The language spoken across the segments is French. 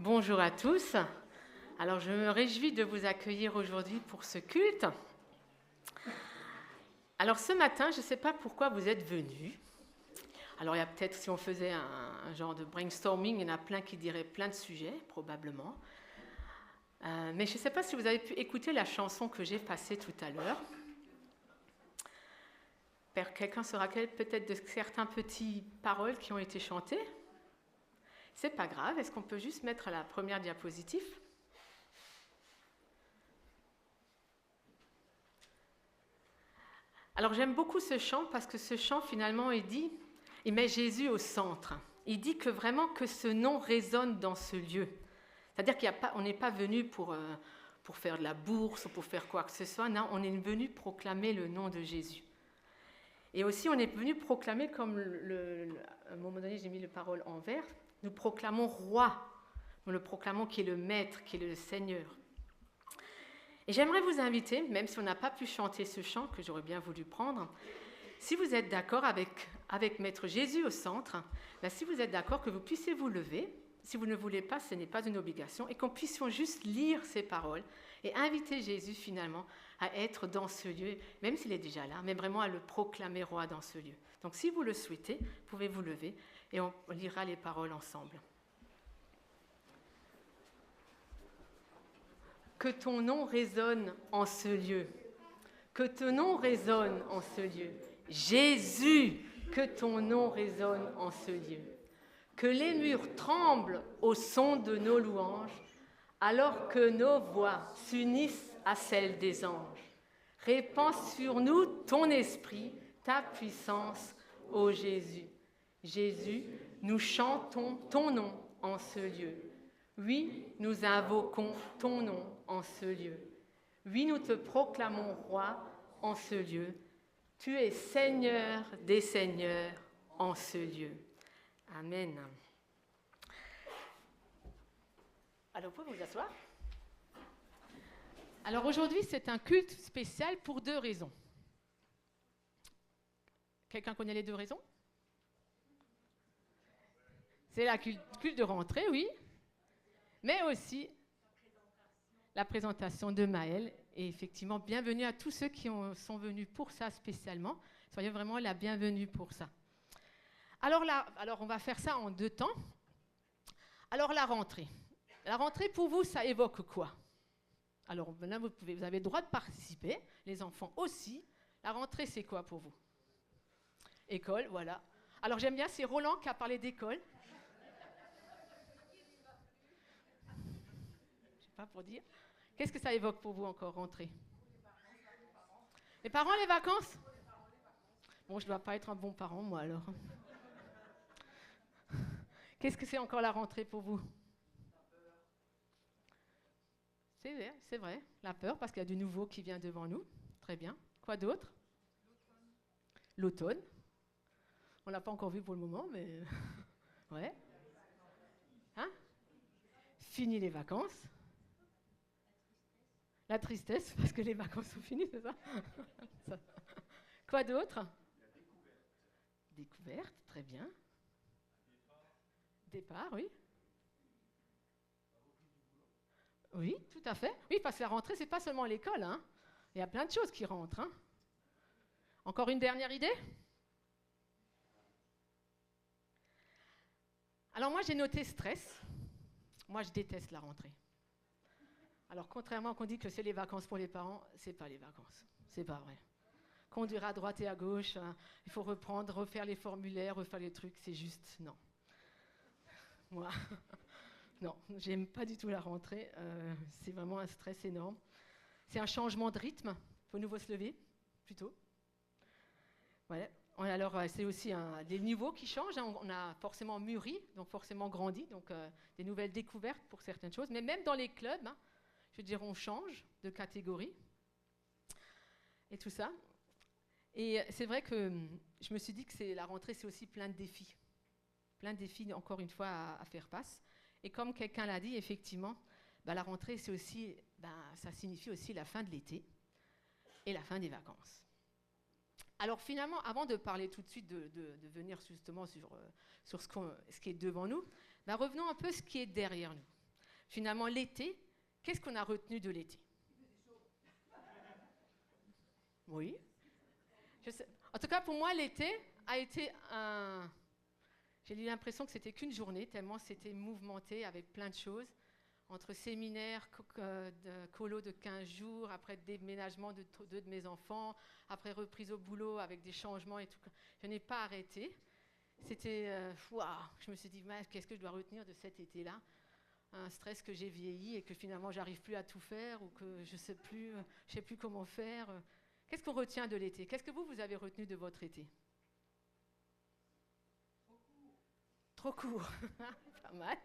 Bonjour à tous. Alors, je me réjouis de vous accueillir aujourd'hui pour ce culte. Alors, ce matin, je ne sais pas pourquoi vous êtes venus. Alors, il y a peut-être, si on faisait un genre de brainstorming, il y en a plein qui diraient plein de sujets, probablement. Mais je ne sais pas si vous avez pu écouter la chanson que j'ai passée tout à l'heure. Quelqu'un se rappelle peut-être de certaines petites paroles qui ont été chantées? C'est pas grave, est-ce qu'on peut juste mettre la première diapositive? Alors j'aime beaucoup ce chant parce que ce chant finalement il met Jésus au centre. Il dit que vraiment que ce nom résonne dans ce lieu. C'est-à-dire qu'on n'est pas venu pour faire de la bourse ou pour faire quoi que ce soit, non, on est venu proclamer le nom de Jésus. Et aussi on est venu proclamer, comme à un moment donné j'ai mis les paroles en vert, nous proclamons roi, nous le proclamons qui est le maître, qui est le Seigneur. Et j'aimerais vous inviter, même si on n'a pas pu chanter ce chant que j'aurais bien voulu prendre, si vous êtes d'accord avec mettre Jésus au centre, si vous êtes d'accord que vous puissiez vous lever, si vous ne voulez pas, ce n'est pas une obligation, et qu'on puisse juste lire ces paroles et inviter Jésus finalement à être dans ce lieu, même s'il est déjà là, mais vraiment à le proclamer roi dans ce lieu. Donc si vous le souhaitez, vous pouvez vous lever et on lira les paroles ensemble. Que ton nom résonne en ce lieu. Que ton nom résonne en ce lieu. Jésus, que ton nom résonne en ce lieu. Que les murs tremblent au son de nos louanges, alors que nos voix s'unissent à celles des anges. Répands sur nous ton esprit, ta puissance, ô Jésus. Jésus, nous chantons ton nom en ce lieu. Oui, nous invoquons ton nom en ce lieu. Oui, nous te proclamons roi en ce lieu. Tu es Seigneur des Seigneurs en ce lieu. Amen. Alors, vous pouvez vous asseoir. Alors aujourd'hui, c'est un culte spécial pour deux raisons. Quelqu'un connaît les deux raisons? C'est la culte de rentrée, oui. Mais aussi la présentation de Maëlle. Et effectivement, bienvenue à tous ceux qui sont venus pour ça spécialement. Soyez vraiment la bienvenue pour ça. Alors on va faire ça en deux temps. Alors la rentrée. La rentrée, pour vous, ça évoque quoi? Alors là, vous avez le droit de participer, les enfants aussi. La rentrée, c'est quoi pour vous? École, voilà. Alors j'aime bien, c'est Roland qui a parlé d'école. Je sais pas pour dire. Qu'est-ce que ça évoque pour vous encore, rentrée? Les parents, les vacances? Bon, je ne dois pas être un bon parent, moi, alors. Qu'est-ce que c'est encore la rentrée pour vous? C'est vrai, la peur, parce qu'il y a du nouveau qui vient devant nous. Très bien. Quoi d'autre? L'automne. On ne l'a pas encore vu pour le moment, mais... ouais. Hein? Fini les vacances. La tristesse, parce que les vacances sont finies, c'est ça? Quoi d'autre? Découverte, très bien. Départ, oui. Oui, tout à fait. Oui, parce que la rentrée, c'est pas seulement l'école. Hein. Il y a plein de choses qui rentrent. Hein. Encore une dernière idée? Alors moi, j'ai noté stress. Moi, je déteste la rentrée. Alors, contrairement à qu'on dit que c'est les vacances pour les parents, c'est pas les vacances. C'est pas vrai. Conduire à droite et à gauche, hein, il faut reprendre, refaire les formulaires, refaire les trucs, c'est juste non. Moi, non, j'aime pas du tout la rentrée. C'est vraiment un stress énorme. C'est un changement de rythme. Il faut nouveau se lever, plutôt. Voilà. Alors, c'est aussi des niveaux qui changent. Hein. On a forcément mûri, donc forcément grandi, donc des nouvelles découvertes pour certaines choses. Mais même dans les clubs, hein, je veux dire, on change de catégorie et tout ça. Et c'est vrai que je me suis dit que la rentrée, c'est aussi plein de défis. Plein de défis, encore une fois, à faire face. Et comme quelqu'un l'a dit, effectivement, la rentrée, c'est aussi, ça signifie aussi la fin de l'été et la fin des vacances. Alors finalement, avant de parler tout de suite, de venir justement sur ce qui est devant nous, revenons un peu à ce qui est derrière nous. finalement, l'été, qu'est-ce qu'on a retenu de l'été? Oui. En tout cas, pour moi, l'été a été un... J'ai eu l'impression que c'était qu'une journée, tellement c'était mouvementé avec plein de choses. Entre séminaires, colo de 15 jours, après déménagement de deux de mes enfants, après reprise au boulot avec des changements et tout. Je n'ai pas arrêté. C'était... je me suis dit, qu'est-ce que je dois retenir de cet été-là? Un stress que j'ai vieilli et que finalement, j'arrive plus à tout faire ou que je sais plus comment faire. Qu'est-ce qu'on retient de l'été? Qu'est-ce que vous avez retenu de votre été? Trop court. Pas mal.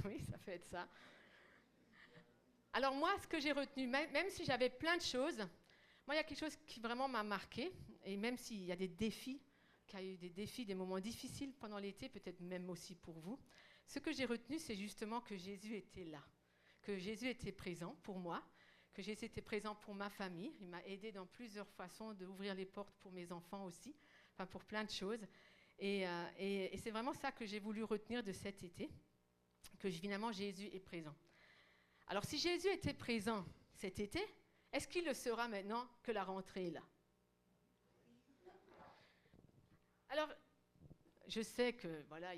Oui, ça fait être ça. Alors moi, ce que j'ai retenu, même si j'avais plein de choses, moi, il y a quelque chose qui vraiment m'a marqué, et même s'il y a des défis, qu'il y a eu des défis, des moments difficiles pendant l'été, peut-être même aussi pour vous, ce que j'ai retenu, c'est justement que Jésus était là, que Jésus était présent pour moi, que Jésus était présent pour ma famille. Il m'a aidé dans plusieurs façons d'ouvrir les portes pour mes enfants aussi, enfin pour plein de choses. Et c'est vraiment ça que j'ai voulu retenir de cet été, que finalement Jésus est présent. Alors si Jésus était présent cet été, est-ce qu'il le sera maintenant que la rentrée est là? Alors, je sais que voilà,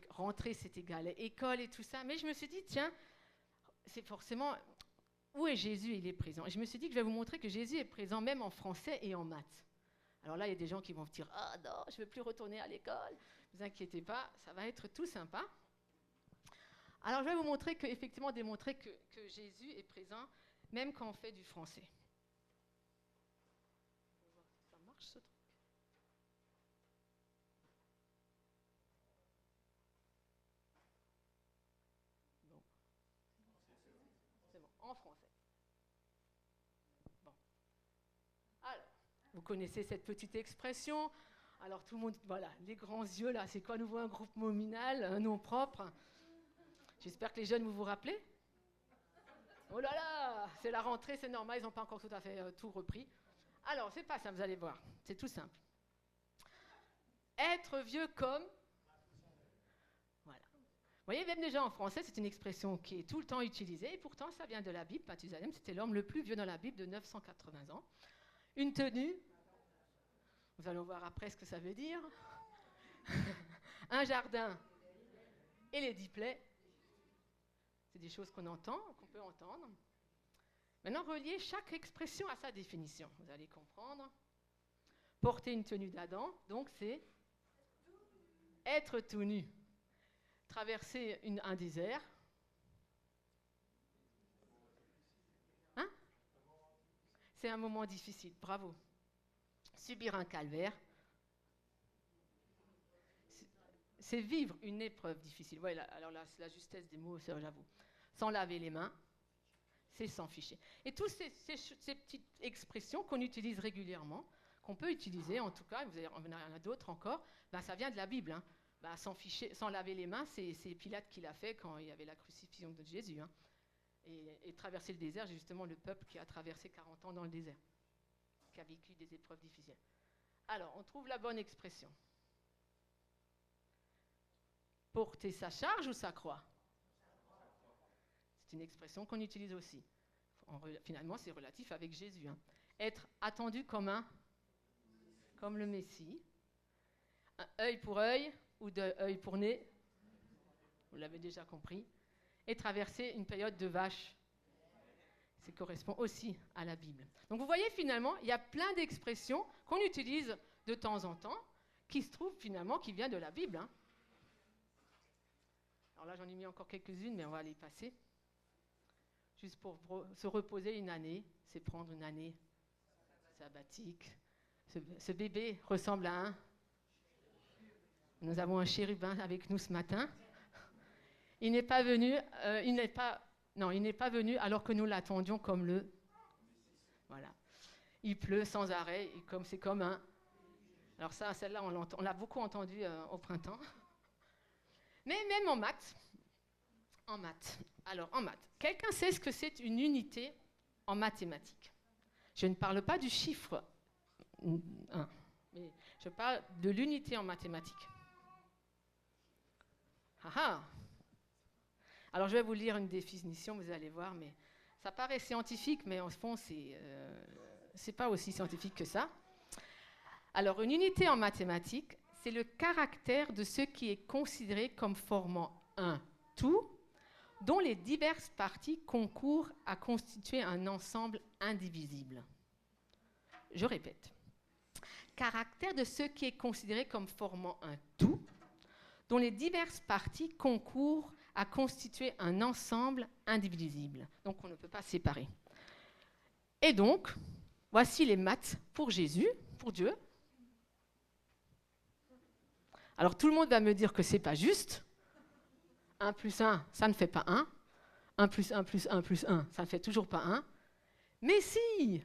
rentrée c'est égal à école et tout ça, mais je me suis dit, tiens, c'est forcément, où est Jésus? Il est présent. Et je me suis dit que je vais vous montrer que Jésus est présent même en français et en maths. Alors là, il y a des gens qui vont vous dire « Ah non, je ne veux plus retourner à l'école. » Ne vous inquiétez pas, ça va être tout sympa. Alors, je vais vous montrer démontrer que Jésus est présent, même quand on fait du français. On va voir si ça marche, ce truc. Bon. C'est bon, en français. Bon. Alors. Vous connaissez cette petite expression. Alors tout le monde, voilà, les grands yeux là, c'est quoi à nouveau un groupe nominal, un nom propre? J'espère que les jeunes, vous vous rappelez? Oh là là, c'est la rentrée, c'est normal, ils n'ont pas encore tout à fait tout repris. Alors, c'est pas ça, vous allez voir, c'est tout simple. Être vieux comme... Voilà. Vous voyez, même déjà en français, c'est une expression qui est tout le temps utilisée, et pourtant ça vient de la Bible. Mathusalem, c'était l'homme le plus vieux dans la Bible de 980 ans. Une tenue, nous allons voir après ce que ça veut dire, un jardin et les 10 plaies, c'est des choses qu'on entend, qu'on peut entendre. Maintenant, reliez chaque expression à sa définition, vous allez comprendre. Porter une tenue d'Adam, donc c'est être tout nu. Traverser un désert. Hein? C'est un moment difficile, bravo. Subir un calvaire, c'est vivre une épreuve difficile. Voilà, alors là, c'est la justesse des mots, ça, j'avoue. Sans laver les mains, c'est s'en ficher. Et toutes ces petites expressions qu'on utilise régulièrement, qu'on peut utiliser, en tout cas, il y en a d'autres encore, ben, ça vient de la Bible. Hein. Ben, s'en ficher, sans laver les mains, c'est Pilate qui l'a fait quand il y avait la crucifixion de Jésus. Hein. Et traverser le désert, c'est justement le peuple qui a traversé 40 ans dans le désert, qui a vécu des épreuves difficiles. Alors, on trouve la bonne expression. Porter sa charge ou sa croix? C'est une expression qu'on utilise aussi. Finalement, c'est relatif avec Jésus. Hein. Être attendu comme le Messie. Un œil pour œil ou œil pour nez. Vous l'avez déjà compris. Et traverser une période de vache. Ça correspond aussi à la Bible. Donc vous voyez, finalement, il y a plein d'expressions qu'on utilise de temps en temps, qui se trouvent finalement, qui viennent de la Bible. Hein. Alors là, j'en ai mis encore quelques-unes, mais on va les passer. Juste pour se reposer une année, c'est prendre une année sabbatique. Ce bébé ressemble à un... Nous avons un chérubin avec nous ce matin. Il n'est pas venu, il n'est pas venu alors que nous l'attendions comme le... Voilà. Il pleut sans arrêt, et c'est comme un... Alors ça, celle-là, on l'a beaucoup entendu au printemps. Mais même en maths, alors en maths, quelqu'un sait ce que c'est une unité en mathématiques? Je ne parle pas du chiffre 1, mais je parle de l'unité en mathématiques. Ah ah! Alors, je vais vous lire une définition, vous allez voir, mais ça paraît scientifique, mais en fond, c'est pas aussi scientifique que ça. Alors, une unité en mathématiques, c'est le caractère de ce qui est considéré comme formant un tout, dont les diverses parties concourent à constituer un ensemble indivisible. Je répète. Caractère de ce qui est considéré comme formant un tout, dont les diverses parties concourent à constituer un ensemble indivisible. Donc, on ne peut pas séparer. Et donc, voici les maths pour Jésus, pour Dieu. Alors, tout le monde va me dire que ce n'est pas juste. 1 plus 1, ça ne fait pas 1. 1 plus 1 plus 1 plus 1, ça ne fait toujours pas 1. Mais si,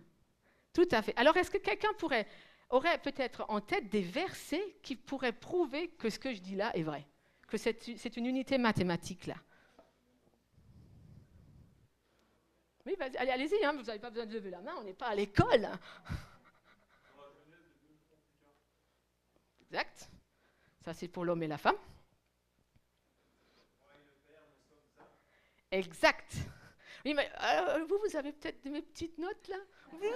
tout à fait. Alors, est-ce que quelqu'un aurait peut-être en tête des versets qui pourraient prouver que ce que je dis là est vrai, que c'est une unité mathématique là? Oui, allez-y, hein, vous n'avez pas besoin de lever la main, on n'est pas à l'école. Exact. Ça, c'est pour l'homme et la femme. Exact. Oui, mais vous avez peut-être mes petites notes là. Je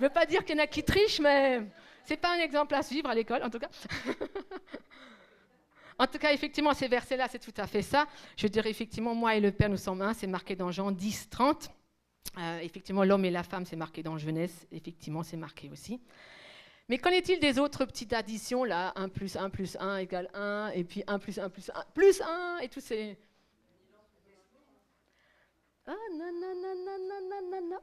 ne veux pas dire qu'il y en a qui trichent, mais ce n'est pas un exemple à suivre à l'école, en tout cas. En tout cas, effectivement, ces versets-là, c'est tout à fait ça. Je dirais effectivement, moi et le Père, nous sommes un. C'est marqué dans Jean 10, 30. Effectivement, l'homme et la femme, c'est marqué dans Genèse. Effectivement, c'est marqué aussi. Mais qu'en est-il des autres petites additions, là? 1 plus 1 plus 1 égale 1, et puis 1 plus 1 plus 1 plus 1, et tous ces... Ah, non, non, non, non, non, non, non, non.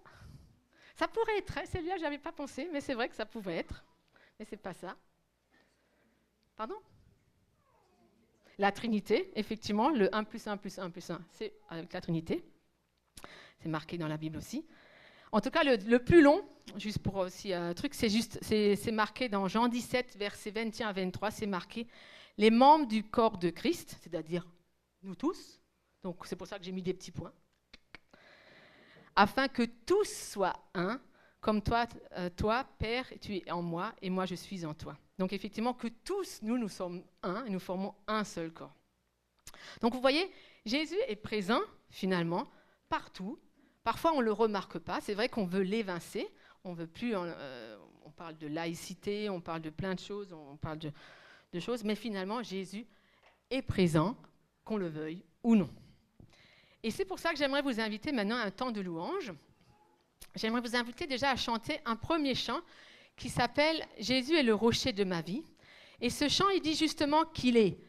Ça pourrait être, celui-là, je n'avais pas pensé, mais c'est vrai que ça pouvait être. Mais ce n'est pas ça. Pardon? La Trinité, effectivement, le 1 plus 1 plus 1 plus 1, c'est avec la Trinité. C'est marqué dans la Bible aussi. En tout cas, le plus long, juste pour aussi un truc, c'est marqué dans Jean 17, versets 21 à 23, c'est marqué « Les membres du corps de Christ », c'est-à-dire nous tous, donc c'est pour ça que j'ai mis des petits points, « afin que tous soient un, comme toi, Père, tu es en moi, et moi je suis en toi. » Donc effectivement, que tous, nous sommes un, et nous formons un seul corps. Donc vous voyez, Jésus est présent, finalement, partout. Parfois, on ne le remarque pas. C'est vrai qu'on veut l'évincer. On veut plus. On parle de laïcité, on parle de plein de choses, on parle de choses. Mais finalement, Jésus est présent, qu'on le veuille ou non. Et c'est pour ça que j'aimerais vous inviter maintenant à un temps de louange. J'aimerais vous inviter déjà à chanter un premier chant qui s'appelle « Jésus est le rocher de ma vie ». Et ce chant, il dit justement qu'il est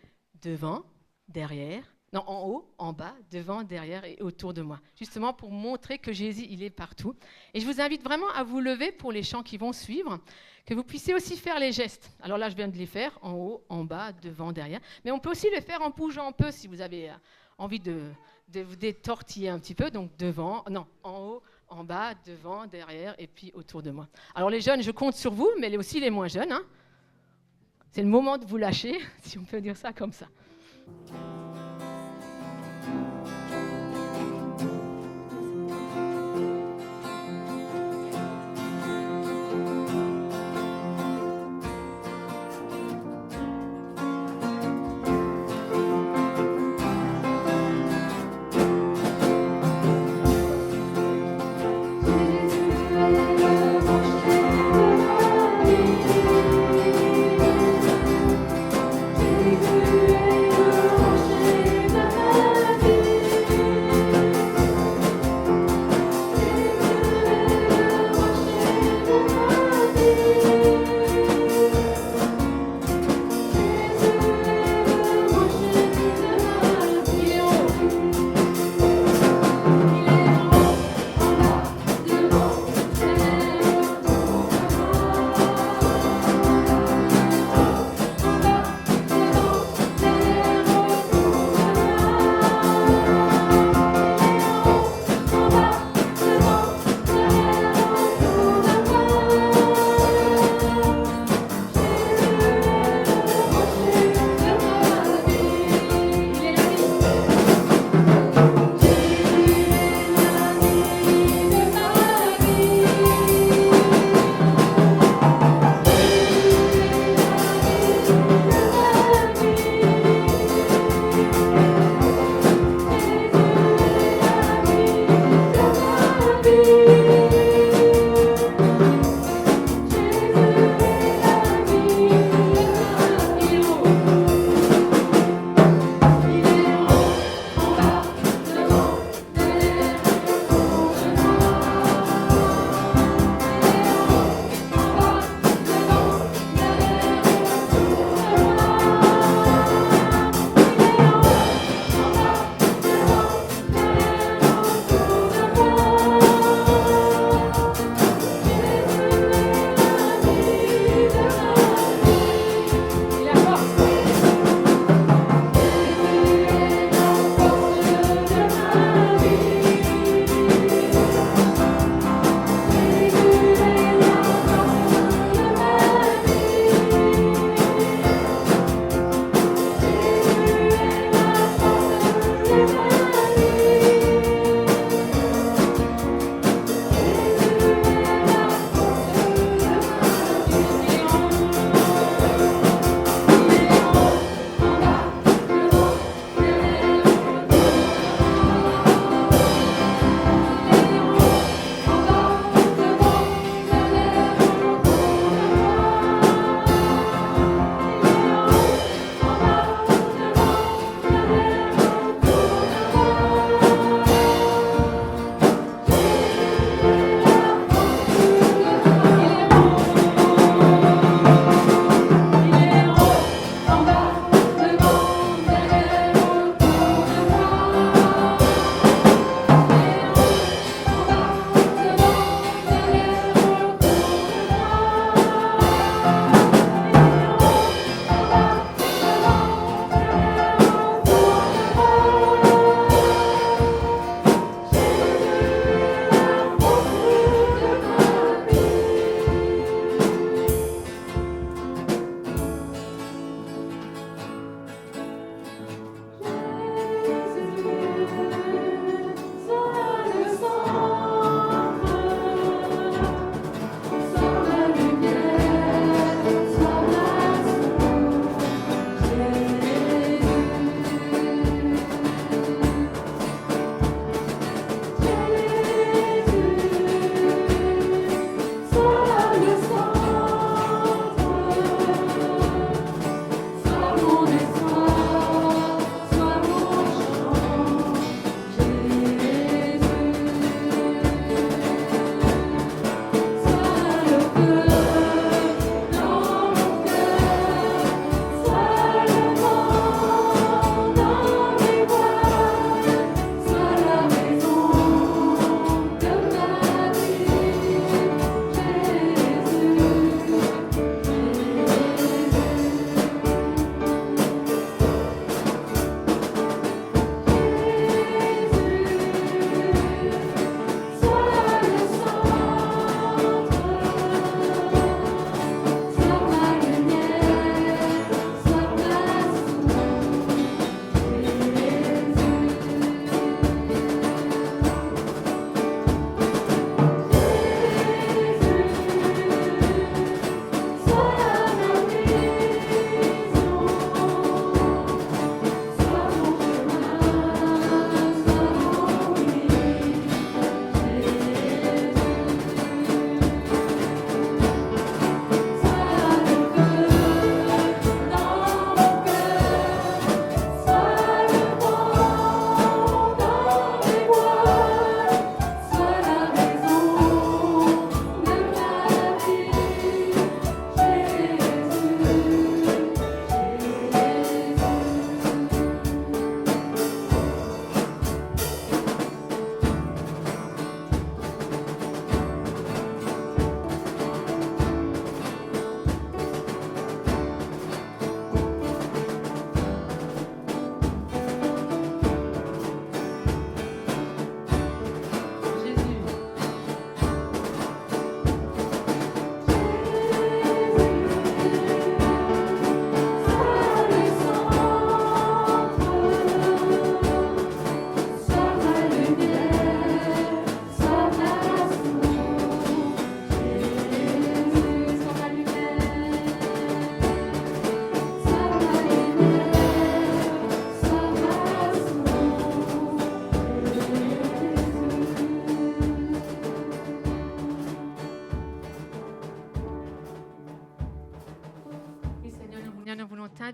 devant, derrière, non, en haut, en bas, devant, derrière et autour de moi. Justement pour montrer que Jésus, il est partout. Et je vous invite vraiment à vous lever pour les chants qui vont suivre, que vous puissiez aussi faire les gestes. Alors là, je viens de les faire, en haut, en bas, devant, derrière. Mais on peut aussi les faire en bougeant un peu si vous avez envie de vous détortiller un petit peu. Donc devant, non, en haut, en bas, devant, derrière et puis autour de moi. Alors les jeunes, je compte sur vous, mais aussi les moins jeunes. Hein. C'est le moment de vous lâcher, si on peut dire ça comme ça. Jésus est le rocher.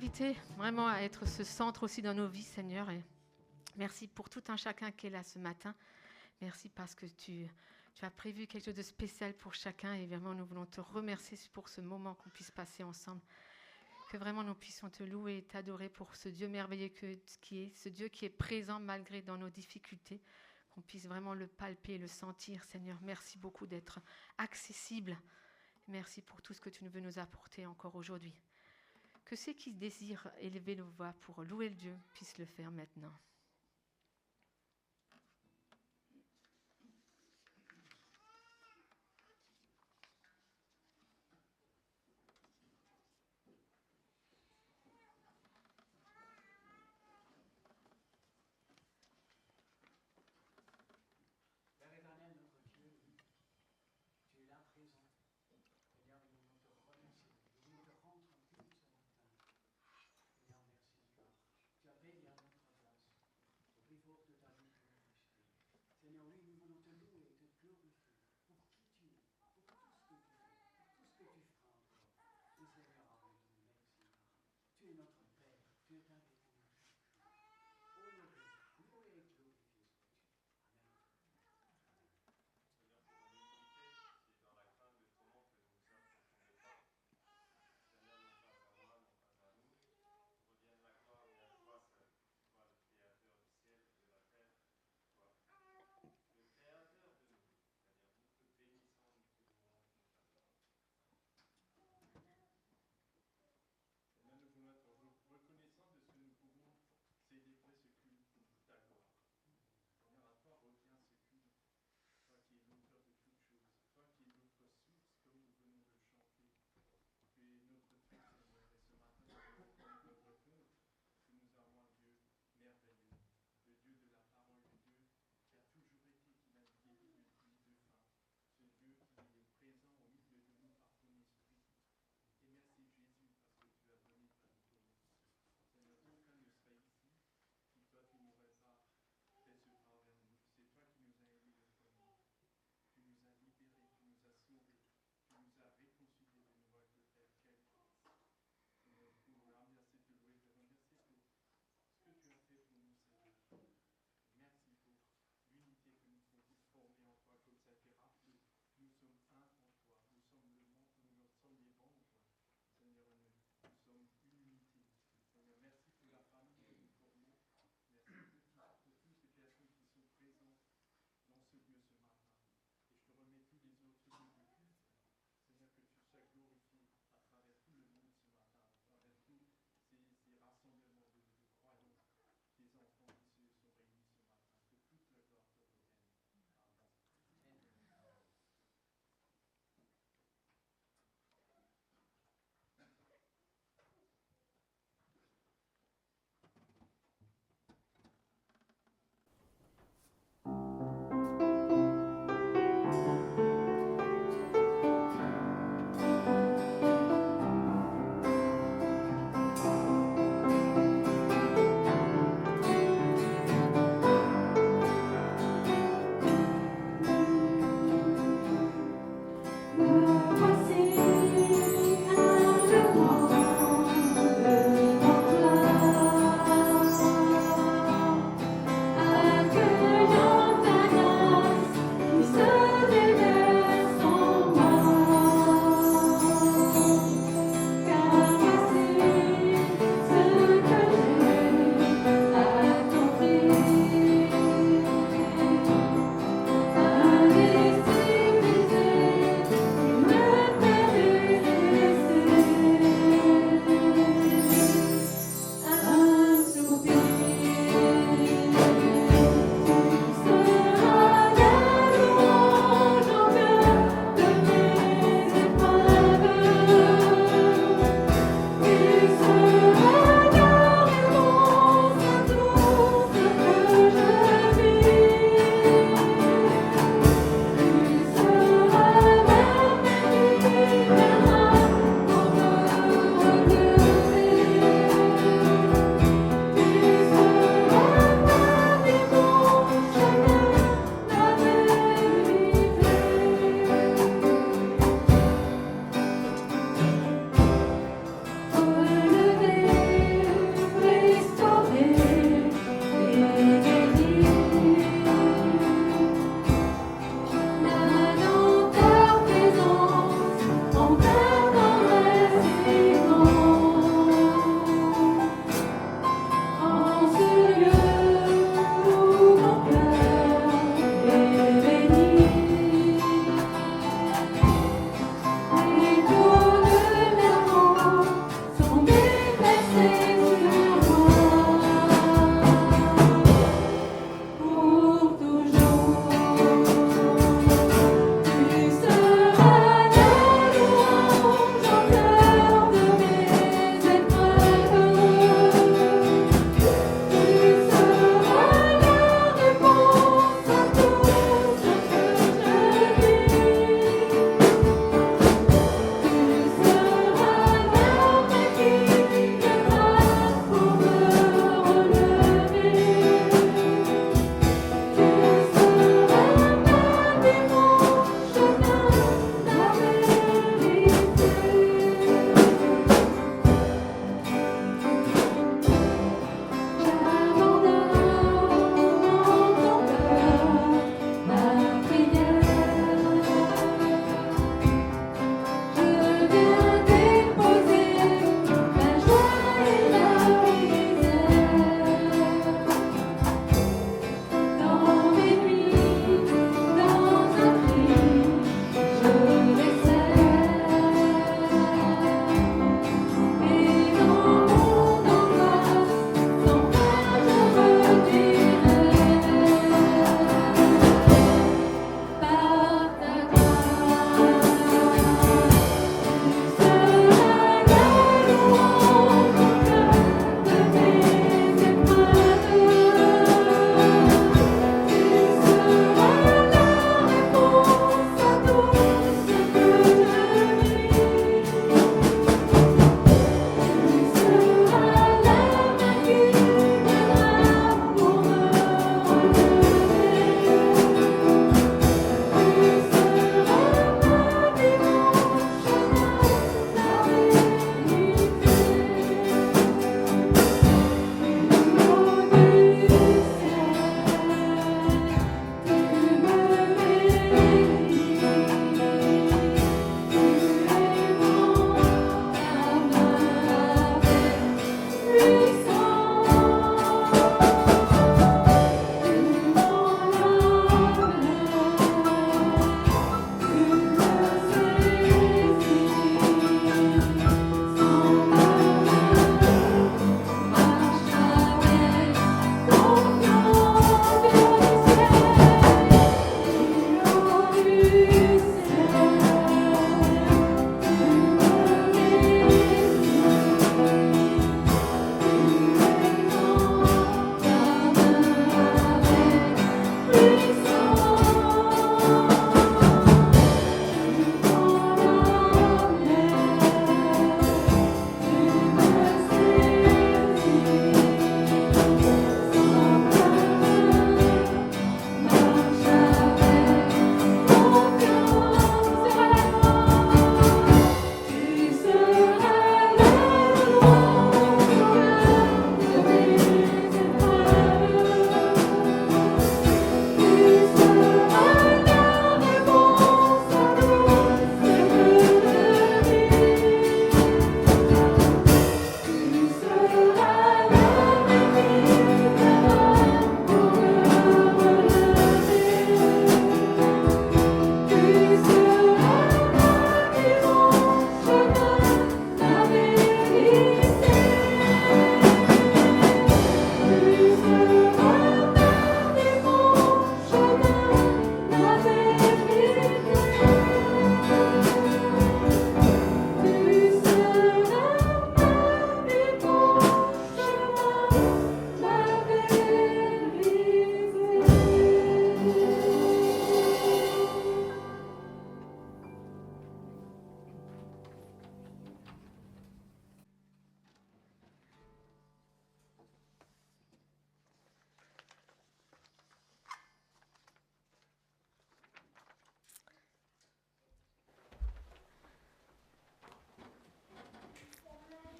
t'inviter vraiment à être ce centre aussi dans nos vies, Seigneur. Et merci pour tout un chacun qui est là ce matin. Merci parce que tu as prévu quelque chose de spécial pour chacun. Et vraiment, nous voulons te remercier pour ce moment qu'on puisse passer ensemble. Que vraiment nous puissions te louer et t'adorer pour ce Dieu merveilleux qui est, ce Dieu qui est présent malgré dans nos difficultés. Qu'on puisse vraiment le palper et le sentir, Seigneur. Merci beaucoup d'être accessible. Merci pour tout ce que tu veux nous apporter encore aujourd'hui. Que ceux qui désirent élever nos voix pour louer le Dieu puissent le faire maintenant.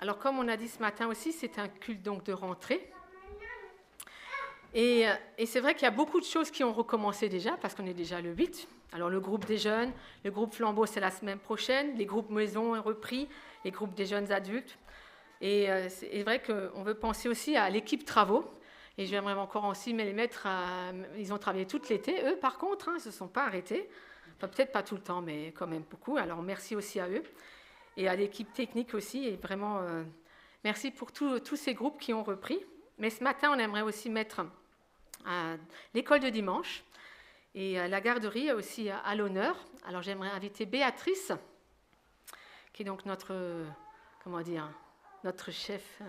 Alors, comme on a dit ce matin aussi, c'est un culte donc de rentrée. Et c'est vrai qu'il y a beaucoup de choses qui ont recommencé déjà, parce qu'on est déjà le 8. Alors, le groupe des jeunes, le groupe Flambeau, c'est la semaine prochaine. Les groupes maison ont repris, les groupes des jeunes adultes. Et c'est vrai qu'on veut penser aussi à l'équipe travaux. Et j'aimerais encore aussi les mettre ils ont travaillé tout l'été. Eux, par contre, ils ne se sont pas arrêtés. Enfin, peut-être pas tout le temps, mais quand même beaucoup. Alors, merci aussi à eux. Et à l'équipe technique aussi. Et vraiment, merci pour tous ces groupes qui ont repris. Mais ce matin, on aimerait aussi mettre l'école de dimanche et la garderie aussi à l'honneur. Alors, j'aimerais inviter Béatrice, qui est donc notre chef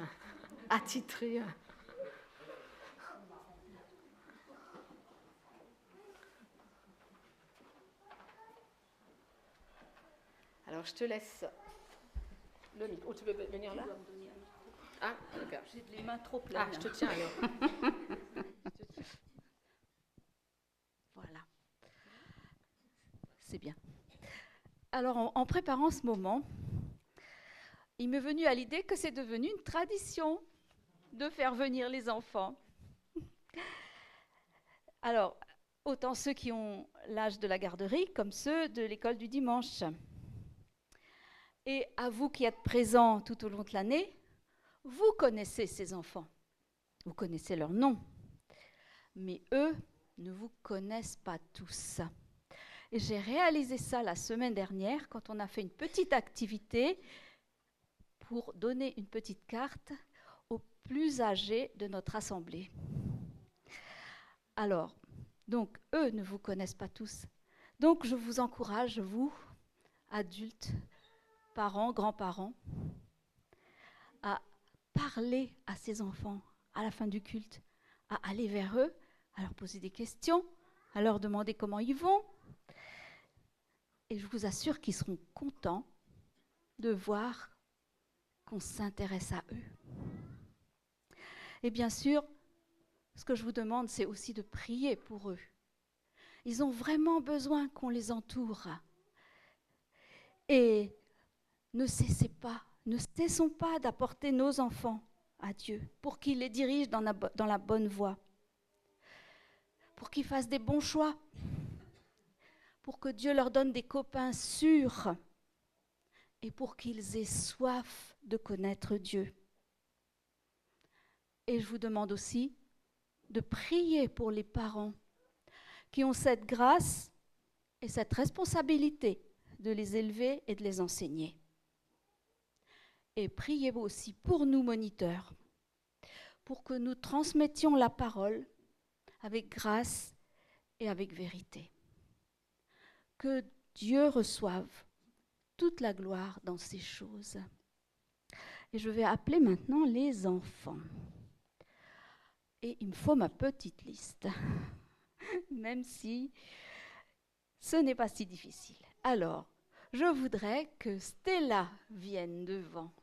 attitré. Alors, je te laisse le micro. Tu veux venir là? Ah, d'accord. J'ai les mains trop pleines. Ah, je te tiens alors. Voilà. C'est bien. Alors, en préparant ce moment, il m'est venu à l'idée que c'est devenu une tradition de faire venir les enfants. Alors, autant ceux qui ont l'âge de la garderie comme ceux de l'école du dimanche. Et à vous qui êtes présents tout au long de l'année, vous connaissez ces enfants. Vous connaissez leur nom. Mais eux ne vous connaissent pas tous. Et j'ai réalisé ça la semaine dernière quand on a fait une petite activité pour donner une petite carte aux plus âgés de notre assemblée. Alors, donc, eux ne vous connaissent pas tous. Donc, je vous encourage, vous, adultes, parents, grands-parents, à parler à ces enfants à la fin du culte, à aller vers eux, à leur poser des questions, à leur demander comment ils vont. Et je vous assure qu'ils seront contents de voir qu'on s'intéresse à eux. Et bien sûr, ce que je vous demande, c'est aussi de prier pour eux. Ils ont vraiment besoin qu'on les entoure. Et ne cessons pas d'apporter nos enfants à Dieu pour qu'il les dirige dans la bonne voie, pour qu'ils fassent des bons choix, pour que Dieu leur donne des copains sûrs et pour qu'ils aient soif de connaître Dieu. Et je vous demande aussi de prier pour les parents qui ont cette grâce et cette responsabilité de les élever et de les enseigner. Et priez aussi pour nous, moniteurs, pour que nous transmettions la parole avec grâce et avec vérité. Que Dieu reçoive toute la gloire dans ces choses. Et je vais appeler maintenant les enfants. Et il me faut ma petite liste, même si ce n'est pas si difficile. Alors, je voudrais que Stella vienne devant.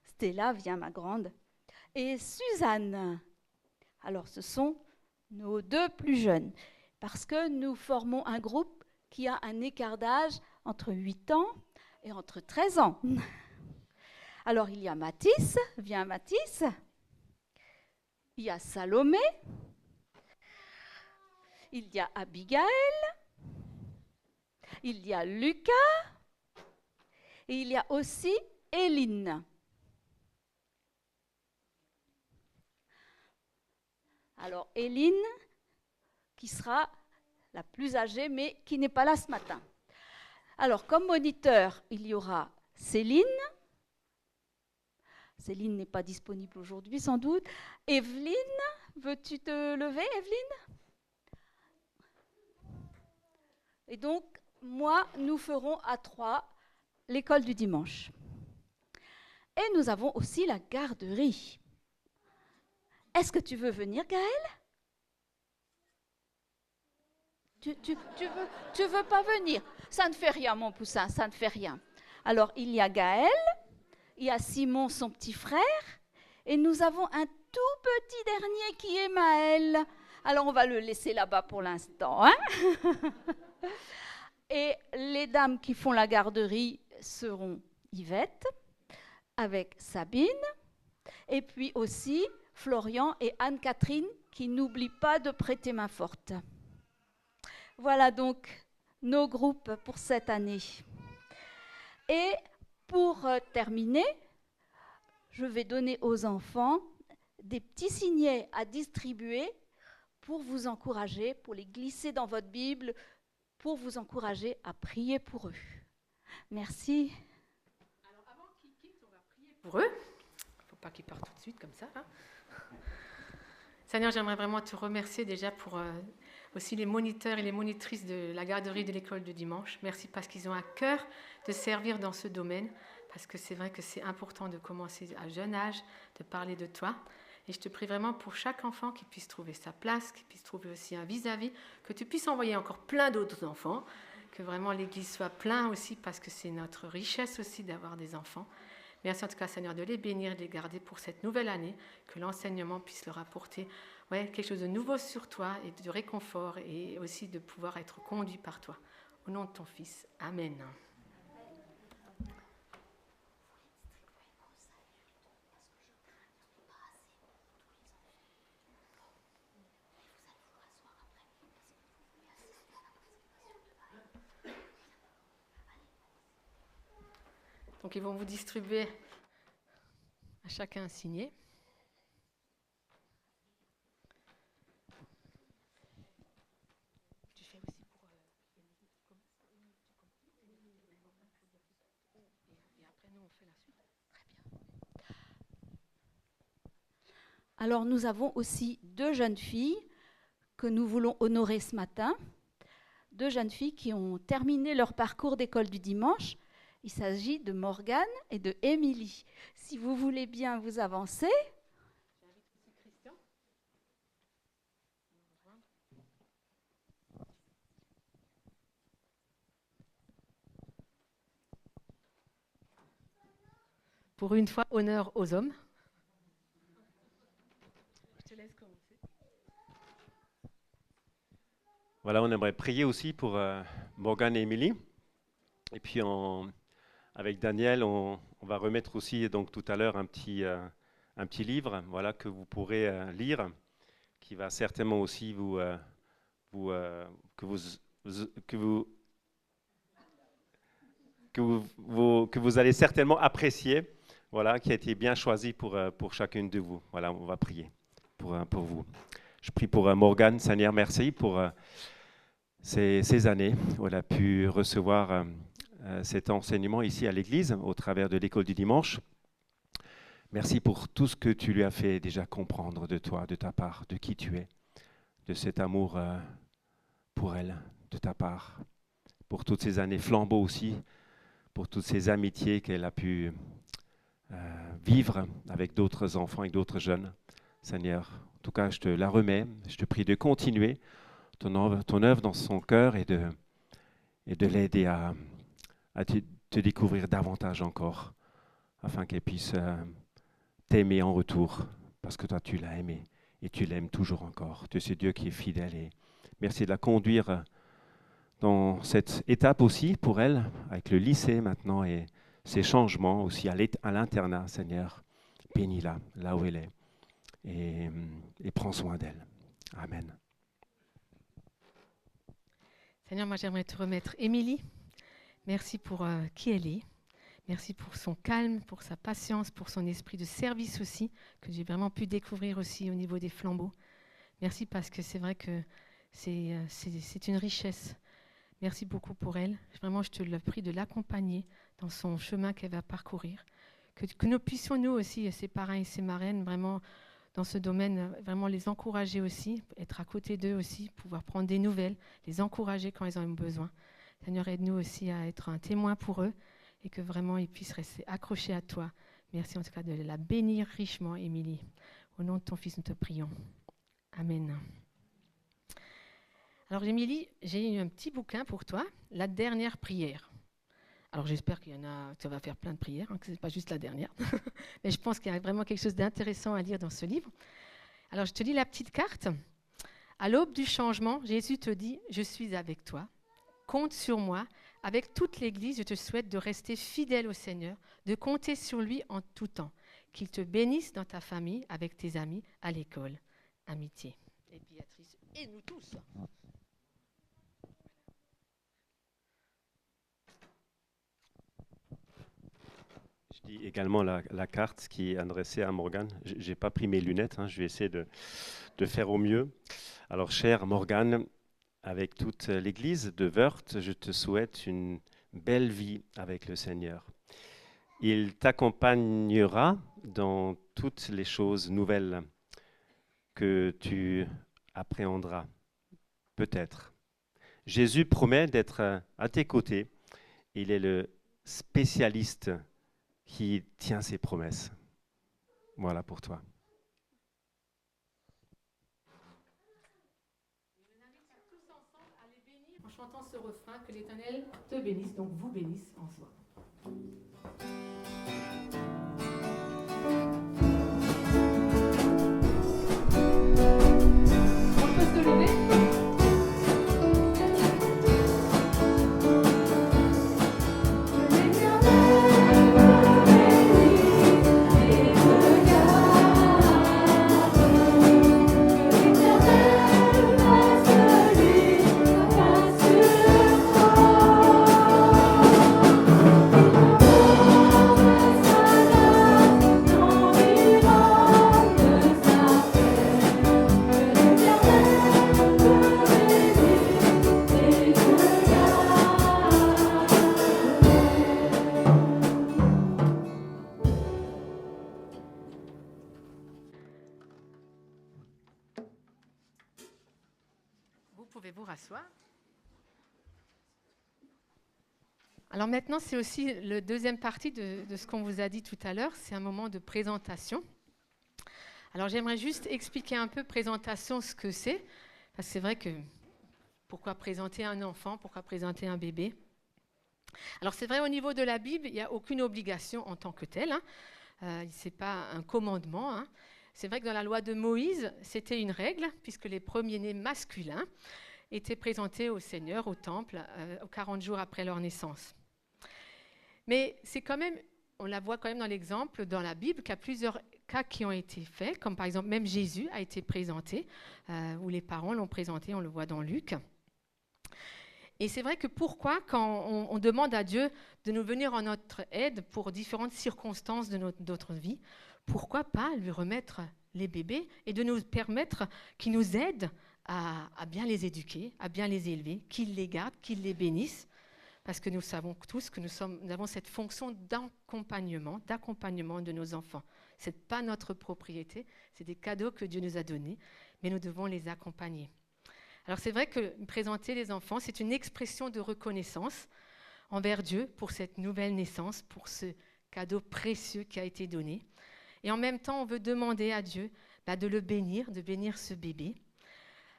Stella, viens ma grande. Et Suzanne. Alors, ce sont nos deux plus jeunes, parce que nous formons un groupe qui a un écart d'âge entre 8 ans et entre 13 ans. Alors, il y a Mathis. Viens Mathis. Il y a Salomé. Il y a Abigail. Il y a Lucas. Et il y a aussi Éline. Alors, Éline, qui sera la plus âgée, mais qui n'est pas là ce matin. Alors, comme moniteur, il y aura Céline. Céline n'est pas disponible aujourd'hui, sans doute. Evelyne, veux-tu te lever, Evelyne? Et donc, moi, nous ferons à 3 l'école du dimanche. Et nous avons aussi la garderie. Est-ce que tu veux venir, Gaëlle? Tu veux pas venir? Ça ne fait rien, mon poussin, ça ne fait rien. Alors, il y a Gaëlle, il y a Simon, son petit frère, et nous avons un tout petit dernier qui est Maël. Alors, on va le laisser là-bas pour l'instant. Hein? Et les dames qui font la garderie seront Yvette, avec Sabine, et puis aussi Florian et Anne-Catherine qui n'oublient pas de prêter main forte. Voilà donc nos groupes pour cette année. Et pour terminer, je vais donner aux enfants des petits signets à distribuer pour vous encourager, pour les glisser dans votre Bible, pour vous encourager à prier pour eux. Merci. Alors avant qu'ils quittent, on va prier pour eux. Il ne faut pas qu'ils partent tout de suite comme ça. Hein. Seigneur, j'aimerais vraiment te remercier déjà pour aussi les moniteurs et les monitrices de la garderie de l'école du dimanche. Merci parce qu'ils ont à cœur de servir dans ce domaine, parce que c'est vrai que c'est important de commencer à jeune âge, de parler de toi. Et je te prie vraiment pour chaque enfant qu'il puisse trouver sa place, qu'il puisse trouver aussi un vis-à-vis, que tu puisses envoyer encore plein d'autres enfants, que vraiment l'Église soit pleine aussi, parce que c'est notre richesse aussi d'avoir des enfants. Merci en tout cas, Seigneur, de les bénir, de les garder pour cette nouvelle année, que l'enseignement puisse leur apporter quelque chose de nouveau sur toi et de réconfort et aussi de pouvoir être conduit par toi. Au nom de ton Fils. Amen. Donc ils vont vous distribuer à chacun un signet. Tu fais aussi pour et après nous on fait la suite. Très bien. Alors nous avons aussi 2 jeunes filles que nous voulons honorer ce matin. 2 jeunes filles qui ont terminé leur parcours d'école du dimanche. Il s'agit de Morgane et de Émilie. Si vous voulez bien vous avancer. J'invite aussi Christian. Pour une fois, honneur aux hommes. Je te laisse commencer. Voilà, on aimerait prier aussi pour Morgane et Émilie. Et puis avec Daniel, on va remettre aussi donc tout à l'heure un petit livre, voilà, que vous pourrez lire, qui va certainement aussi que vous allez certainement apprécier, voilà, qui a été bien choisi pour chacune de vous. Voilà, on va prier pour vous. Je prie pour Morgane. Seigneur, merci pour ces années où elle a pu recevoir cet enseignement ici à l'église au travers de l'école du dimanche. Merci pour tout ce que tu lui as fait déjà comprendre de toi, de ta part, de qui tu es, de cet amour pour elle, de ta part, pour toutes ces années flambeaux aussi, pour toutes ces amitiés qu'elle a pu vivre avec d'autres enfants et d'autres jeunes. Seigneur, en tout cas, je te la remets, je te prie de continuer ton œuvre dans son cœur et de l'aider à te découvrir davantage encore, afin qu'elle puisse t'aimer en retour, parce que toi tu l'as aimé et tu l'aimes toujours encore. Tu es ce Dieu qui est fidèle et merci de la conduire dans cette étape aussi pour elle, avec le lycée maintenant et ces changements aussi à l'internat, Seigneur. Bénis-la là où elle est et prends soin d'elle. Amen. Seigneur, moi j'aimerais te remettre Émilie. Merci pour qui elle est. Merci pour son calme, pour sa patience, pour son esprit de service aussi, que j'ai vraiment pu découvrir aussi au niveau des flambeaux. Merci parce que c'est vrai que c'est une richesse. Merci beaucoup pour elle. Vraiment, je te le prie de l'accompagner dans son chemin qu'elle va parcourir. Que nous puissions, nous aussi, ses parrains et ses marraines, vraiment, dans ce domaine, vraiment les encourager aussi, être à côté d'eux aussi, pouvoir prendre des nouvelles, les encourager quand ils en ont besoin. Seigneur, aide-nous aussi à être un témoin pour eux et que vraiment ils puissent rester accrochés à toi. Merci en tout cas de la bénir richement, Émilie. Au nom de ton Fils, nous te prions. Amen. Alors, Émilie, j'ai eu un petit bouquin pour toi, La dernière prière. Alors, j'espère qu'il y en a, que ça va faire plein de prières, que ce n'est pas juste la dernière. Mais je pense qu'il y a vraiment quelque chose d'intéressant à lire dans ce livre. Alors, je te lis la petite carte. À l'aube du changement, Jésus te dit « Je suis avec toi. Compte sur moi. Avec toute l'Église, je te souhaite de rester fidèle au Seigneur, de compter sur lui en tout temps. Qu'il te bénisse dans ta famille, avec tes amis, à l'école. Amitié. Et Béatrice, et nous tous. Je lis également la carte qui est adressée à Morgane. Je n'ai pas pris mes lunettes, je vais essayer de faire au mieux. Alors, chère Morgane, avec toute l'Église de Wörth, je te souhaite une belle vie avec le Seigneur. Il t'accompagnera dans toutes les choses nouvelles que tu appréhenderas, peut-être. Jésus promet d'être à tes côtés. Il est le spécialiste qui tient ses promesses. Voilà pour toi. En chantant ce refrain, que l'Éternel te bénisse, donc vous bénisse en soi. On peut se lever? Pouvez-vous rasseoir? Alors maintenant, c'est aussi la deuxième partie de ce qu'on vous a dit tout à l'heure, c'est un moment de présentation. Alors j'aimerais juste expliquer un peu présentation, ce que c'est, parce que c'est vrai que pourquoi présenter un enfant, pourquoi présenter un bébé? Alors c'est vrai, au niveau de la Bible, il n'y a aucune obligation en tant que telle, ce n'est pas un commandement. C'est vrai que dans la loi de Moïse, c'était une règle, puisque les premiers-nés masculins étaient présentés au Seigneur, au temple, 40 jours après leur naissance. Mais c'est quand même, on la voit quand même dans l'exemple, dans la Bible, qu'il y a plusieurs cas qui ont été faits, comme par exemple même Jésus a été présenté, où les parents l'ont présenté, on le voit dans Luc. Et c'est vrai que pourquoi, quand on demande à Dieu de nous venir en notre aide pour différentes circonstances de notre vie, pourquoi pas lui remettre les bébés et de nous permettre qu'il nous aide à bien les éduquer, à bien les élever, qu'il les garde, qu'il les bénisse, parce que nous savons tous que nous avons cette fonction d'accompagnement de nos enfants. Ce n'est pas notre propriété, c'est des cadeaux que Dieu nous a donnés, mais nous devons les accompagner. Alors c'est vrai que présenter les enfants, c'est une expression de reconnaissance envers Dieu pour cette nouvelle naissance, pour ce cadeau précieux qui a été donné. Et en même temps, on veut demander à Dieu de le bénir, de bénir ce bébé,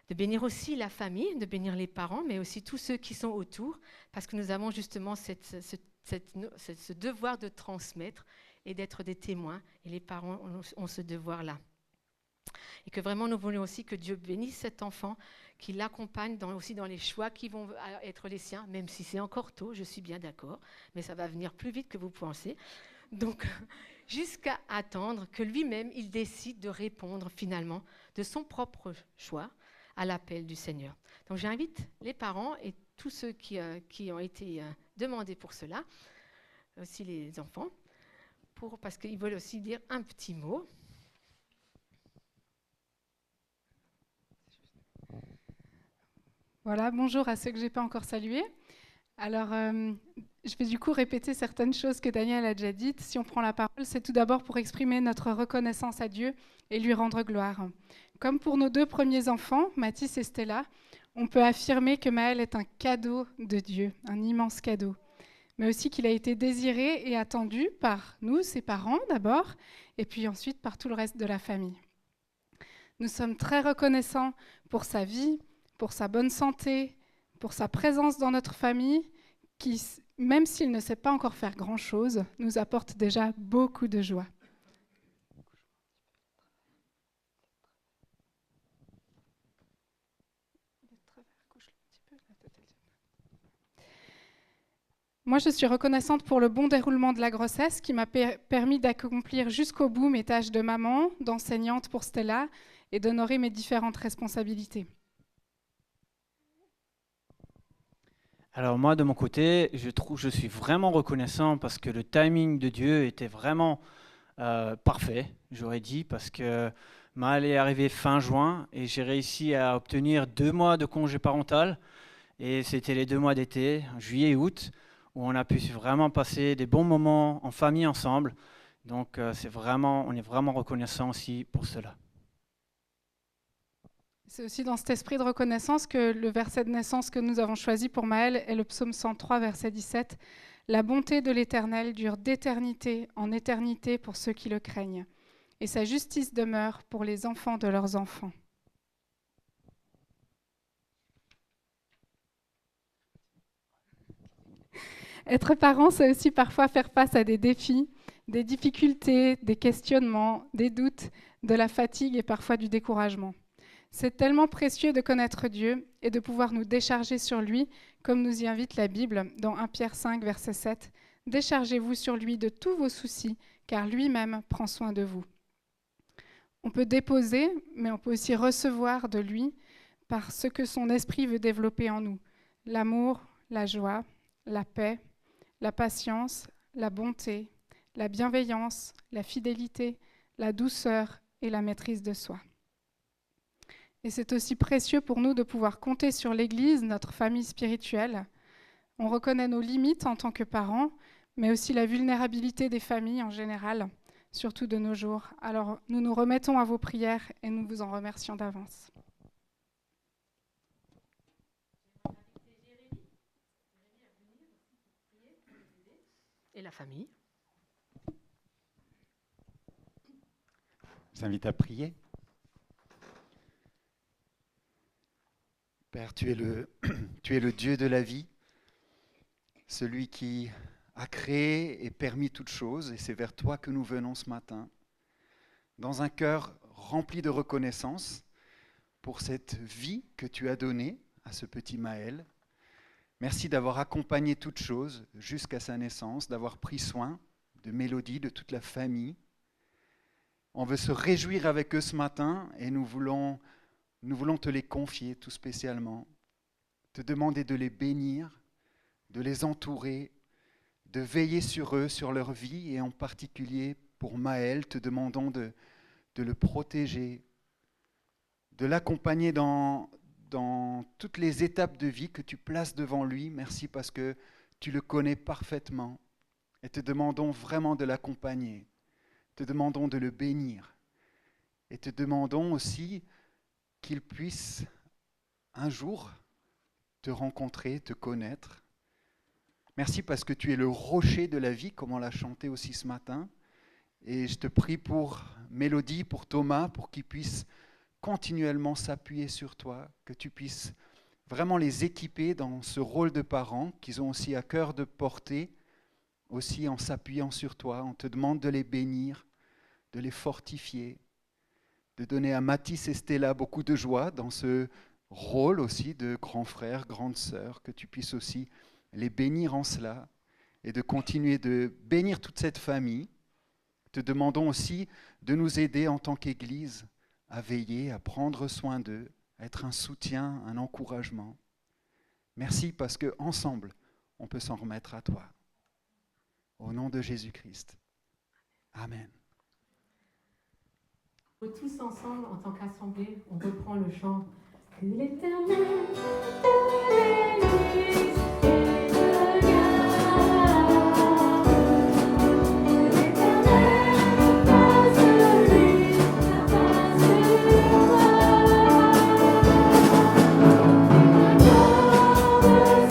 de bénir aussi la famille, de bénir les parents, mais aussi tous ceux qui sont autour, parce que nous avons justement ce devoir de transmettre et d'être des témoins, et les parents ont ce devoir-là. Et que vraiment, nous voulons aussi que Dieu bénisse cet enfant, qu'il l'accompagne aussi dans les choix qui vont être les siens, même si c'est encore tôt, je suis bien d'accord, mais ça va venir plus vite que vous pensez. Donc, jusqu'à attendre que lui-même, il décide de répondre finalement de son propre choix à l'appel du Seigneur. Donc j'invite les parents et tous ceux qui ont été demandés pour cela, aussi les enfants, parce qu'ils veulent aussi dire un petit mot. Voilà, bonjour à ceux que je n'ai pas encore salués. Alors, je vais du coup répéter certaines choses que Daniel a déjà dites. Si on prend la parole, c'est tout d'abord pour exprimer notre reconnaissance à Dieu et lui rendre gloire. Comme pour nos deux premiers enfants, Mathis et Stella, on peut affirmer que Maël est un cadeau de Dieu, un immense cadeau, mais aussi qu'il a été désiré et attendu par nous, ses parents d'abord, et puis ensuite par tout le reste de la famille. Nous sommes très reconnaissants pour sa vie, pour sa bonne santé, pour sa présence dans notre famille, qui, même s'il ne sait pas encore faire grand-chose, nous apporte déjà beaucoup de joie. Moi, je suis reconnaissante pour le bon déroulement de la grossesse qui m'a permis d'accomplir jusqu'au bout mes tâches de maman, d'enseignante pour Stella et d'honorer mes différentes responsabilités. Alors moi, de mon côté, je suis vraiment reconnaissant parce que le timing de Dieu était vraiment parfait, j'aurais dit, parce que Maëlle est arrivée fin juin et j'ai réussi à obtenir 2 mois de congé parental. Et c'était les 2 mois d'été, juillet et août, où on a pu vraiment passer des bons moments en famille ensemble. Donc on est vraiment reconnaissant aussi pour cela. C'est aussi dans cet esprit de reconnaissance que le verset de naissance que nous avons choisi pour Maëlle est le psaume 103, verset 17. « La bonté de l'Éternel dure d'éternité en éternité pour ceux qui le craignent, et sa justice demeure pour les enfants de leurs enfants. » Être parent, c'est aussi parfois faire face à des défis, des difficultés, des questionnements, des doutes, de la fatigue et parfois du découragement. C'est tellement précieux de connaître Dieu et de pouvoir nous décharger sur lui, comme nous y invite la Bible dans 1 Pierre 5, verset 7. « Déchargez-vous sur lui de tous vos soucis, car lui-même prend soin de vous. » On peut déposer, mais on peut aussi recevoir de lui par ce que son esprit veut développer en nous. L'amour, la joie, la paix, la patience, la bonté, la bienveillance, la fidélité, la douceur et la maîtrise de soi. Et c'est aussi précieux pour nous de pouvoir compter sur l'Église, notre famille spirituelle. On reconnaît nos limites en tant que parents, mais aussi la vulnérabilité des familles en général, surtout de nos jours. Alors nous nous remettons à vos prières et nous vous en remercions d'avance. Et la famille. Je vous invite à prier. Père, tu es le Dieu de la vie, celui qui a créé et permis toutes choses, et c'est vers toi que nous venons ce matin, dans un cœur rempli de reconnaissance pour cette vie que tu as donnée à ce petit Maël. Merci d'avoir accompagné toutes choses jusqu'à sa naissance, d'avoir pris soin de Mélodie, de toute la famille. On veut se réjouir avec eux ce matin et nous voulons te les confier tout spécialement, te demander de les bénir, de les entourer, de veiller sur eux, sur leur vie, et en particulier pour Maël, te demandons de le protéger, de l'accompagner dans toutes les étapes de vie que tu places devant lui. Merci parce que tu le connais parfaitement et te demandons vraiment de l'accompagner, te demandons de le bénir et te demandons aussi qu'il puisse un jour te rencontrer, te connaître. Merci parce que tu es le rocher de la vie, comme on l'a chanté aussi ce matin. Et je te prie pour Mélodie, pour Thomas, pour qu'ils puissent continuellement s'appuyer sur toi, que tu puisses vraiment les équiper dans ce rôle de parents qu'ils ont aussi à cœur de porter, aussi en s'appuyant sur toi. On te demande de les bénir, de les fortifier, de donner à Mathis et Stella beaucoup de joie dans ce rôle aussi de grand frère, grande sœur, que tu puisses aussi les bénir en cela et de continuer de bénir toute cette famille. Te demandons aussi de nous aider en tant qu'Église à veiller, à prendre soin d'eux, à être un soutien, un encouragement. Merci parce qu'ensemble, on peut s'en remettre à toi. Au nom de Jésus-Christ. Amen. Tous ensemble, en tant qu'assemblée, on reprend le chant. Que l'Éternel bénisse et te garde. Que l'Éternel fasse lui la face de toi. Accorde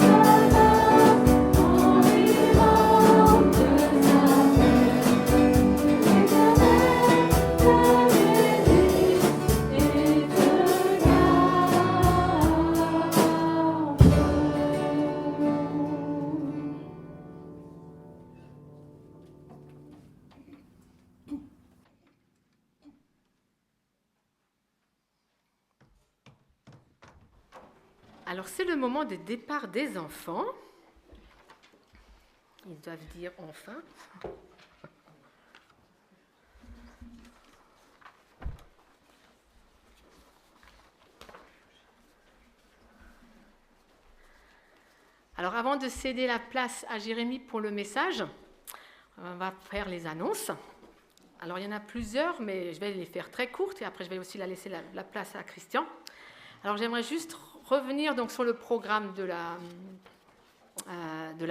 sa grâce en vivant de sa paix. L'Éternel te bénisse et te garde. Alors, c'est le moment de départ des enfants. Ils doivent dire enfin. Alors avant de céder la place à Jérémie pour le message, on va faire les annonces. Alors il y en a plusieurs, mais je vais les faire très courtes et après je vais aussi laisser la place à Christian. Alors j'aimerais juste revenir donc sur le programme de la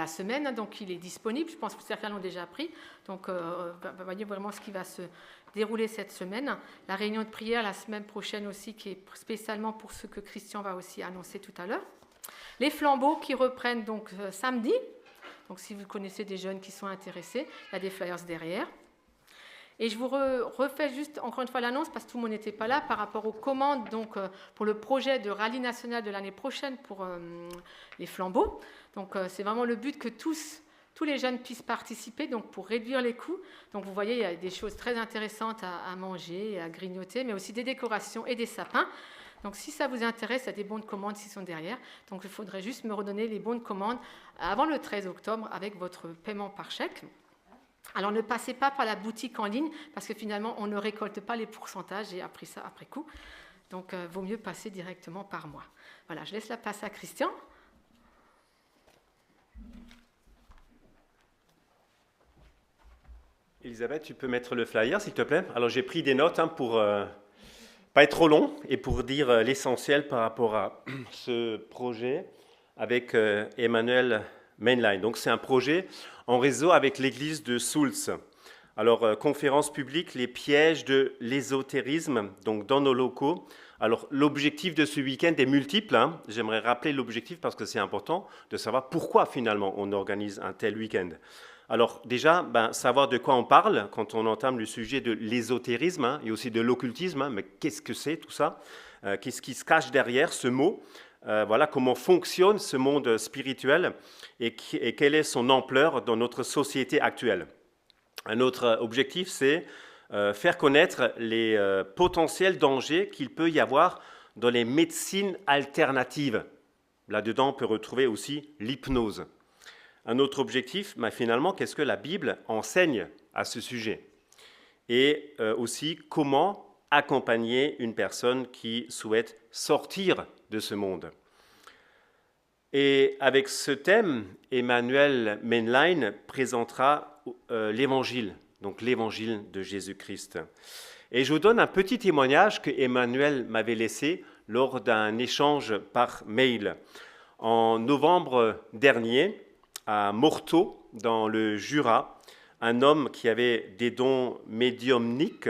semaine. Donc il est disponible, je pense que certains l'ont déjà pris. Donc voyez vraiment ce qui va se dérouler cette semaine. La réunion de prière la semaine prochaine aussi, qui est spécialement pour ce que Christian va aussi annoncer tout à l'heure. Les flambeaux qui reprennent donc samedi. Donc si vous connaissez des jeunes qui sont intéressés, il y a des flyers derrière. Et je vous refais juste encore une fois l'annonce parce que tout le monde n'était pas là par rapport aux commandes donc, pour le projet de rallye national de l'année prochaine pour les flambeaux. Donc c'est vraiment le but que tous les jeunes puissent participer donc, pour réduire les coûts. Donc vous voyez, il y a des choses très intéressantes à manger et à grignoter, mais aussi des décorations et des sapins. Donc si ça vous intéresse, il y a des bons de commande qui sont derrière. Donc il faudrait juste me redonner les bons de commande avant le 13 octobre avec votre paiement par chèque. Alors ne passez pas par la boutique en ligne parce que finalement on ne récolte pas les pourcentages, j'ai appris ça après coup. Donc vaut mieux passer directement par moi. Voilà, je laisse la place à Christian. Elisabeth, tu peux mettre le flyer s'il te plaît. Alors j'ai pris des notes pour pas être trop long et pour dire l'essentiel par rapport à ce projet avec Emmanuel Mainline. Donc c'est un projet en réseau avec l'église de Soultz. Alors conférence publique, les pièges de l'ésotérisme, donc dans nos locaux. Alors l'objectif de ce week-end est multiple. J'aimerais rappeler l'objectif parce que c'est important de savoir pourquoi finalement on organise un tel week-end. Alors déjà, savoir de quoi on parle quand on entame le sujet de l'ésotérisme et aussi de l'occultisme. Mais qu'est-ce que c'est tout ça? Qu'est-ce qui se cache derrière ce mot? Voilà comment fonctionne ce monde spirituel et quelle est son ampleur dans notre société actuelle. Un autre objectif, c'est faire connaître les potentiels dangers qu'il peut y avoir dans les médecines alternatives. Là-dedans, on peut retrouver aussi l'hypnose. Un autre objectif, finalement, qu'est-ce que la Bible enseigne à ce sujet? Et aussi, comment accompagner une personne qui souhaite sortir de ce monde. Et avec ce thème, Emmanuel Mainline présentera l'Évangile, donc l'Évangile de Jésus-Christ. Et je vous donne un petit témoignage que Emmanuel m'avait laissé lors d'un échange par mail. En novembre dernier, à Morteau, dans le Jura, un homme qui avait des dons médiumniques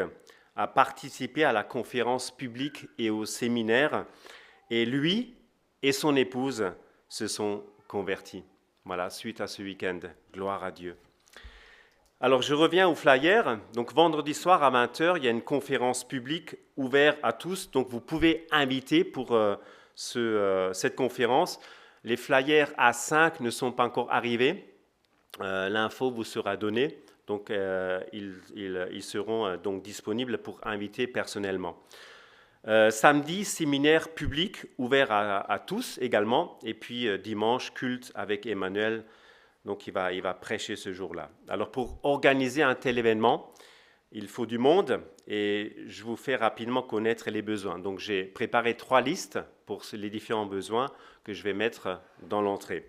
a participé à la conférence publique et au séminaire. Et lui et son épouse se sont convertis. Voilà, suite à ce week-end. Gloire à Dieu. Alors, je reviens au flyer. Donc, vendredi soir à 20h, il y a une conférence publique ouverte à tous. Donc, vous pouvez inviter pour cette conférence. Les flyers A5 ne sont pas encore arrivés. L'info vous sera donnée. Donc, ils seront donc disponibles pour inviter personnellement. Samedi, séminaire public ouvert à tous également. Et puis dimanche, culte avec Emmanuel. Donc, il va prêcher ce jour-là. Alors, pour organiser un tel événement, il faut du monde et je vous fais rapidement connaître les besoins. Donc, j'ai préparé 3 listes pour les différents besoins que je vais mettre dans l'entrée.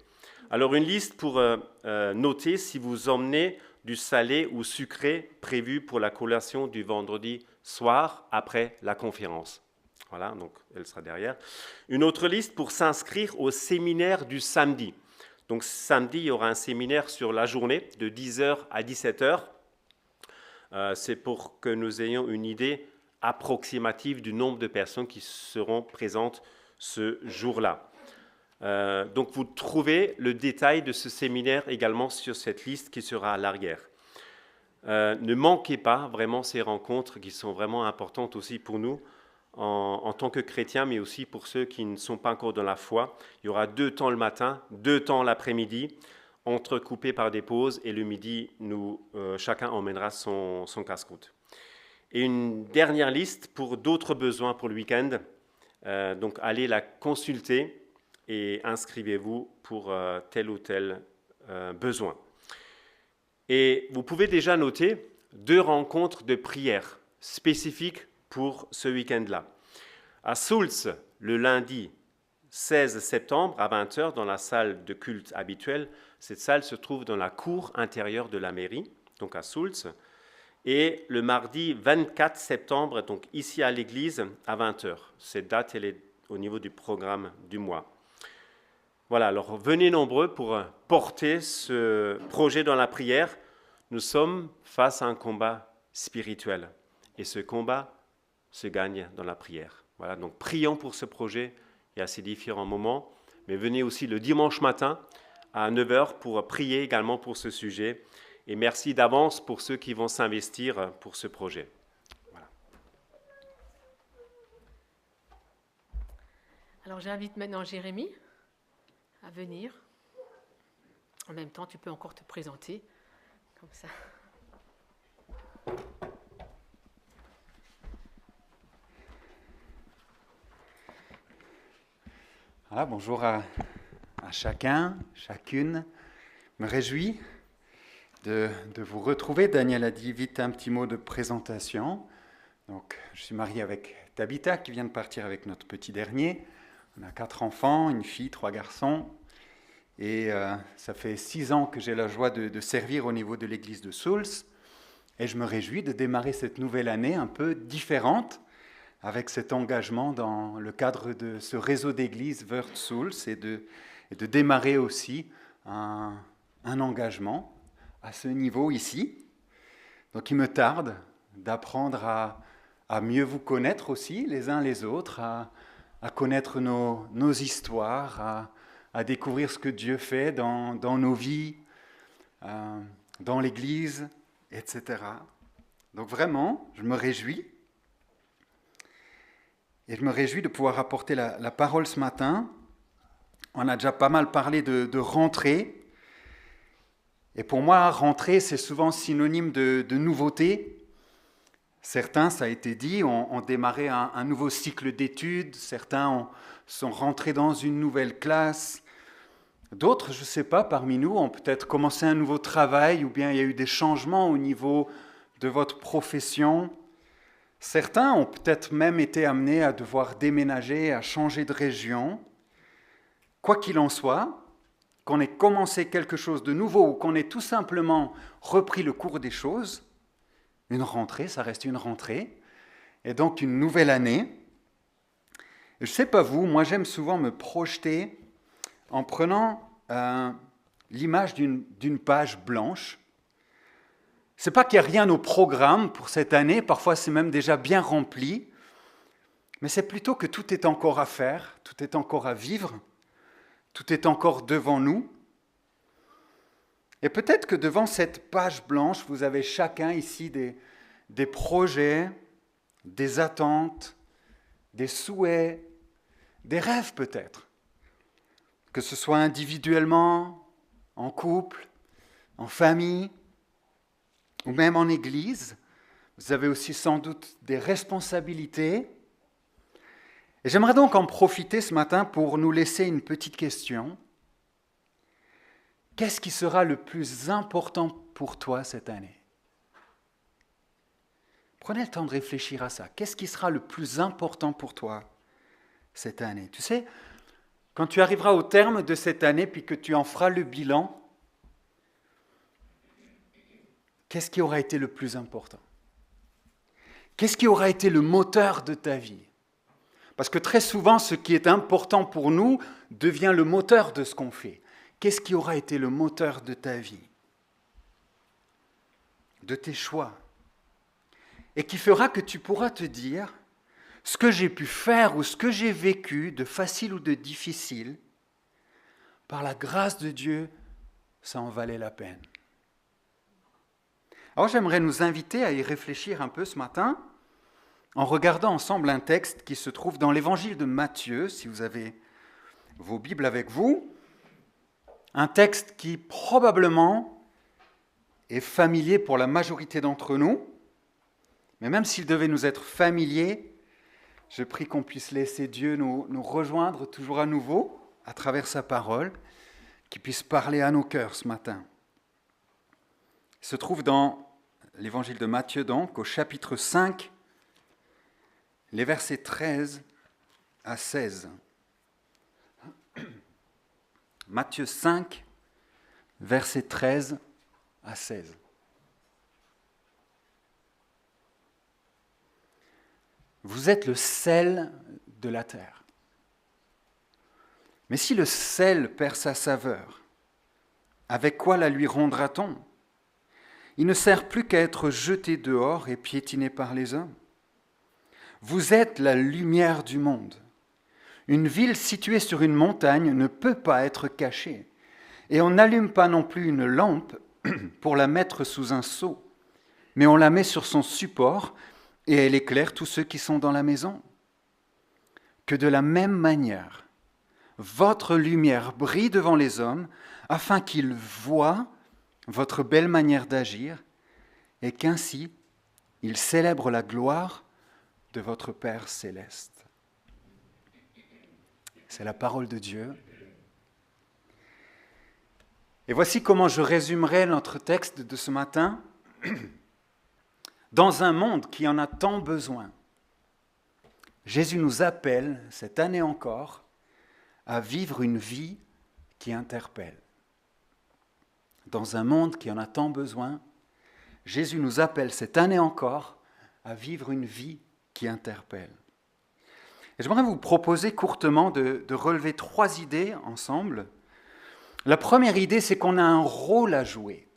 Alors, une liste pour noter si vous emmenez du salé ou sucré prévu pour la collation du vendredi soir après la conférence. Voilà, donc elle sera derrière. Une autre liste pour s'inscrire au séminaire du samedi. Donc samedi, il y aura un séminaire sur la journée de 10h à 17h. C'est pour que nous ayons une idée approximative du nombre de personnes qui seront présentes ce jour-là. Donc vous trouvez le détail de ce séminaire également sur cette liste qui sera à l'arrière. Ne manquez pas vraiment ces rencontres qui sont vraiment importantes aussi pour nous en tant que chrétiens, mais aussi pour ceux qui ne sont pas encore dans la foi. Il y aura 2 temps le matin, 2 temps l'après-midi, entrecoupés par des pauses, et le midi, chacun emmènera son casse-croûte. Et une dernière liste pour d'autres besoins pour le week-end. Donc allez la consulter et inscrivez-vous pour tel ou tel besoin. Et vous pouvez déjà noter 2 rencontres de prière spécifiques pour ce week-end-là. À Soultz, le lundi 16 septembre à 20h, dans la salle de culte habituelle. Cette salle se trouve dans la cour intérieure de la mairie, donc à Soultz. Et le mardi 24 septembre, donc ici à l'église, à 20h. Cette date, elle est au niveau du programme du mois. Voilà, alors venez nombreux pour porter ce projet dans la prière. Nous sommes face à un combat spirituel. Et ce combat se gagne dans la prière. Voilà, donc prions pour ce projet. Il y a ces différents moments. Mais venez aussi le dimanche matin à 9h pour prier également pour ce sujet. Et merci d'avance pour ceux qui vont s'investir pour ce projet. Voilà. Alors j'invite maintenant Jérémy à venir. En même temps, tu peux encore te présenter, comme ça. Voilà, bonjour à chacun, chacune. Je me réjouis de vous retrouver. Daniel a dit vite un petit mot de présentation. Donc, je suis marié avec Tabitha qui vient de partir avec notre petit dernier. On a 4 enfants, une fille, 3 garçons. Et ça fait 6 ans que j'ai la joie de servir au niveau de l'église de Soultz. Et je me réjouis de démarrer cette nouvelle année un peu différente, avec cet engagement dans le cadre de ce réseau d'églises Word Soultz et de démarrer aussi un engagement à ce niveau ici. Donc il me tarde d'apprendre à mieux vous connaître aussi les uns les autres, à connaître nos histoires, à découvrir ce que Dieu fait dans nos vies, dans l'Église, etc. Donc vraiment, je me réjouis. Et je me réjouis de pouvoir apporter la parole ce matin. On a déjà pas mal parlé de rentrée. Et pour moi, rentrée, c'est souvent synonyme de nouveauté. Certains, ça a été dit, ont démarré un nouveau cycle d'études. Certains sont rentrés dans une nouvelle classe. D'autres, je ne sais pas, parmi nous, ont peut-être commencé un nouveau travail ou bien il y a eu des changements au niveau de votre profession. Certains ont peut-être même été amenés à devoir déménager, à changer de région. Quoi qu'il en soit, qu'on ait commencé quelque chose de nouveau ou qu'on ait tout simplement repris le cours des choses, une rentrée, ça reste une rentrée, et donc une nouvelle année. Je ne sais pas vous, moi j'aime souvent me projeter en prenant l'image d'une page blanche. Ce n'est pas qu'il n'y a rien au programme pour cette année, parfois c'est même déjà bien rempli, mais c'est plutôt que tout est encore à faire, tout est encore à vivre, tout est encore devant nous. Et peut-être que devant cette page blanche, vous avez chacun ici des projets, des attentes, des souhaits, des rêves peut-être. Que ce soit individuellement, en couple, en famille, ou même en église, vous avez aussi sans doute des responsabilités. Et j'aimerais donc en profiter ce matin pour nous laisser une petite question. Qu'est-ce qui sera le plus important pour toi cette année ? Prenez le temps de réfléchir à ça. Qu'est-ce qui sera le plus important pour toi cette année ? Tu sais, quand tu arriveras au terme de cette année puis que tu en feras le bilan, qu'est-ce qui aura été le plus important ? Qu'est-ce qui aura été le moteur de ta vie ? Parce que très souvent, ce qui est important pour nous devient le moteur de ce qu'on fait. Qu'est-ce qui aura été le moteur de ta vie ? De tes choix ? Et qui fera que tu pourras te dire, ce que j'ai pu faire ou ce que j'ai vécu, de facile ou de difficile, par la grâce de Dieu, ça en valait la peine. Alors j'aimerais nous inviter à y réfléchir un peu ce matin en regardant ensemble un texte qui se trouve dans l'évangile de Matthieu, si vous avez vos Bibles avec vous. Un texte qui probablement est familier pour la majorité d'entre nous, mais même s'il devait nous être familier, je prie qu'on puisse laisser Dieu nous rejoindre toujours à nouveau à travers sa parole, qu'il puisse parler à nos cœurs ce matin. se trouve dans l'évangile de Matthieu, donc, au chapitre 5, les versets 13 à 16. Matthieu 5, versets 13 à 16. Vous êtes le sel de la terre. Mais si le sel perd sa saveur, avec quoi la lui rendra-t-on ? Il ne sert plus qu'à être jeté dehors et piétiné par les hommes. Vous êtes la lumière du monde. Une ville située sur une montagne ne peut pas être cachée. Et on n'allume pas non plus une lampe pour la mettre sous un seau, mais on la met sur son support et elle éclaire tous ceux qui sont dans la maison. Que de la même manière, votre lumière brille devant les hommes afin qu'ils voient votre belle manière d'agir et qu'ainsi ils célèbrent la gloire de votre Père céleste. C'est la parole de Dieu. Et voici comment je résumerai notre texte de ce matin. Dans un monde qui en a tant besoin, Jésus nous appelle, cette année encore, à vivre une vie qui interpelle. Dans un monde qui en a tant besoin, Jésus nous appelle cette année encore à vivre une vie qui interpelle. Et j'aimerais vous proposer courtement de relever 3 idées ensemble. La première idée, c'est qu'on a un rôle à jouer.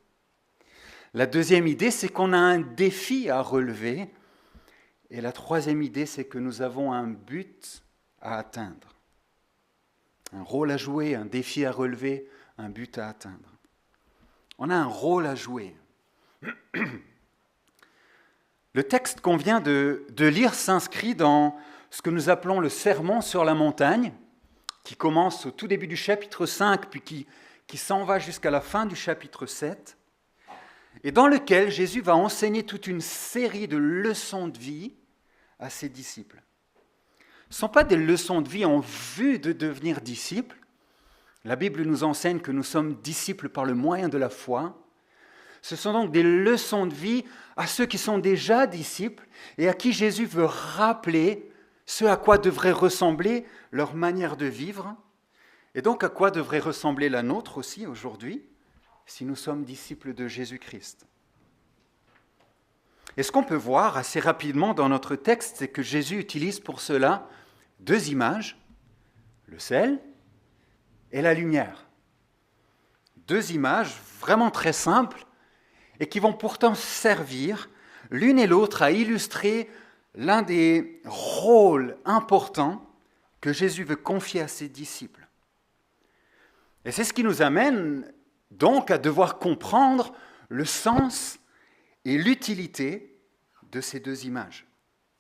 La deuxième idée, c'est qu'on a un défi à relever. Et la troisième idée, c'est que nous avons un but à atteindre. Un rôle à jouer, un défi à relever, un but à atteindre. On a un rôle à jouer. Le texte qu'on vient de lire s'inscrit dans ce que nous appelons le sermon sur la montagne, qui commence au tout début du chapitre 5, puis qui s'en va jusqu'à la fin du chapitre 7, et dans lequel Jésus va enseigner toute une série de leçons de vie à ses disciples. Ce ne sont pas des leçons de vie en vue de devenir disciples. La Bible nous enseigne que nous sommes disciples par le moyen de la foi. Ce sont donc des leçons de vie à ceux qui sont déjà disciples et à qui Jésus veut rappeler ce à quoi devrait ressembler leur manière de vivre et donc à quoi devrait ressembler la nôtre aussi aujourd'hui si nous sommes disciples de Jésus-Christ. Et ce qu'on peut voir assez rapidement dans notre texte, c'est que Jésus utilise pour cela 2 images, le sel et la lumière. 2 images vraiment très simples et qui vont pourtant servir l'une et l'autre à illustrer l'un des rôles importants que Jésus veut confier à ses disciples. Et c'est ce qui nous amène donc à devoir comprendre le sens et l'utilité de ces 2 images.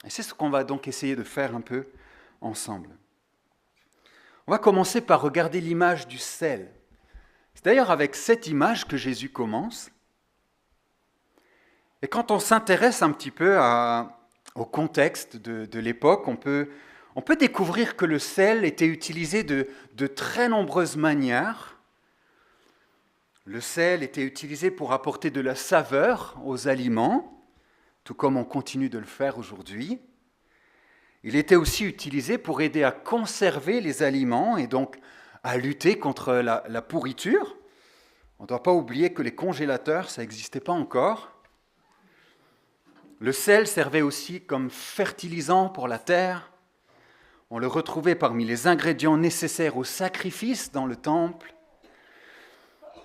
Et c'est ce qu'on va donc essayer de faire un peu ensemble. On va commencer par regarder l'image du sel. C'est d'ailleurs avec cette image que Jésus commence. Et quand on s'intéresse un petit peu au contexte de l'époque, on peut découvrir que le sel était utilisé de très nombreuses manières. Le sel était utilisé pour apporter de la saveur aux aliments, tout comme on continue de le faire aujourd'hui. Il était aussi utilisé pour aider à conserver les aliments et donc à lutter contre la pourriture. On ne doit pas oublier que les congélateurs, ça n'existait pas encore. Le sel servait aussi comme fertilisant pour la terre. On le retrouvait parmi les ingrédients nécessaires au sacrifice dans le temple.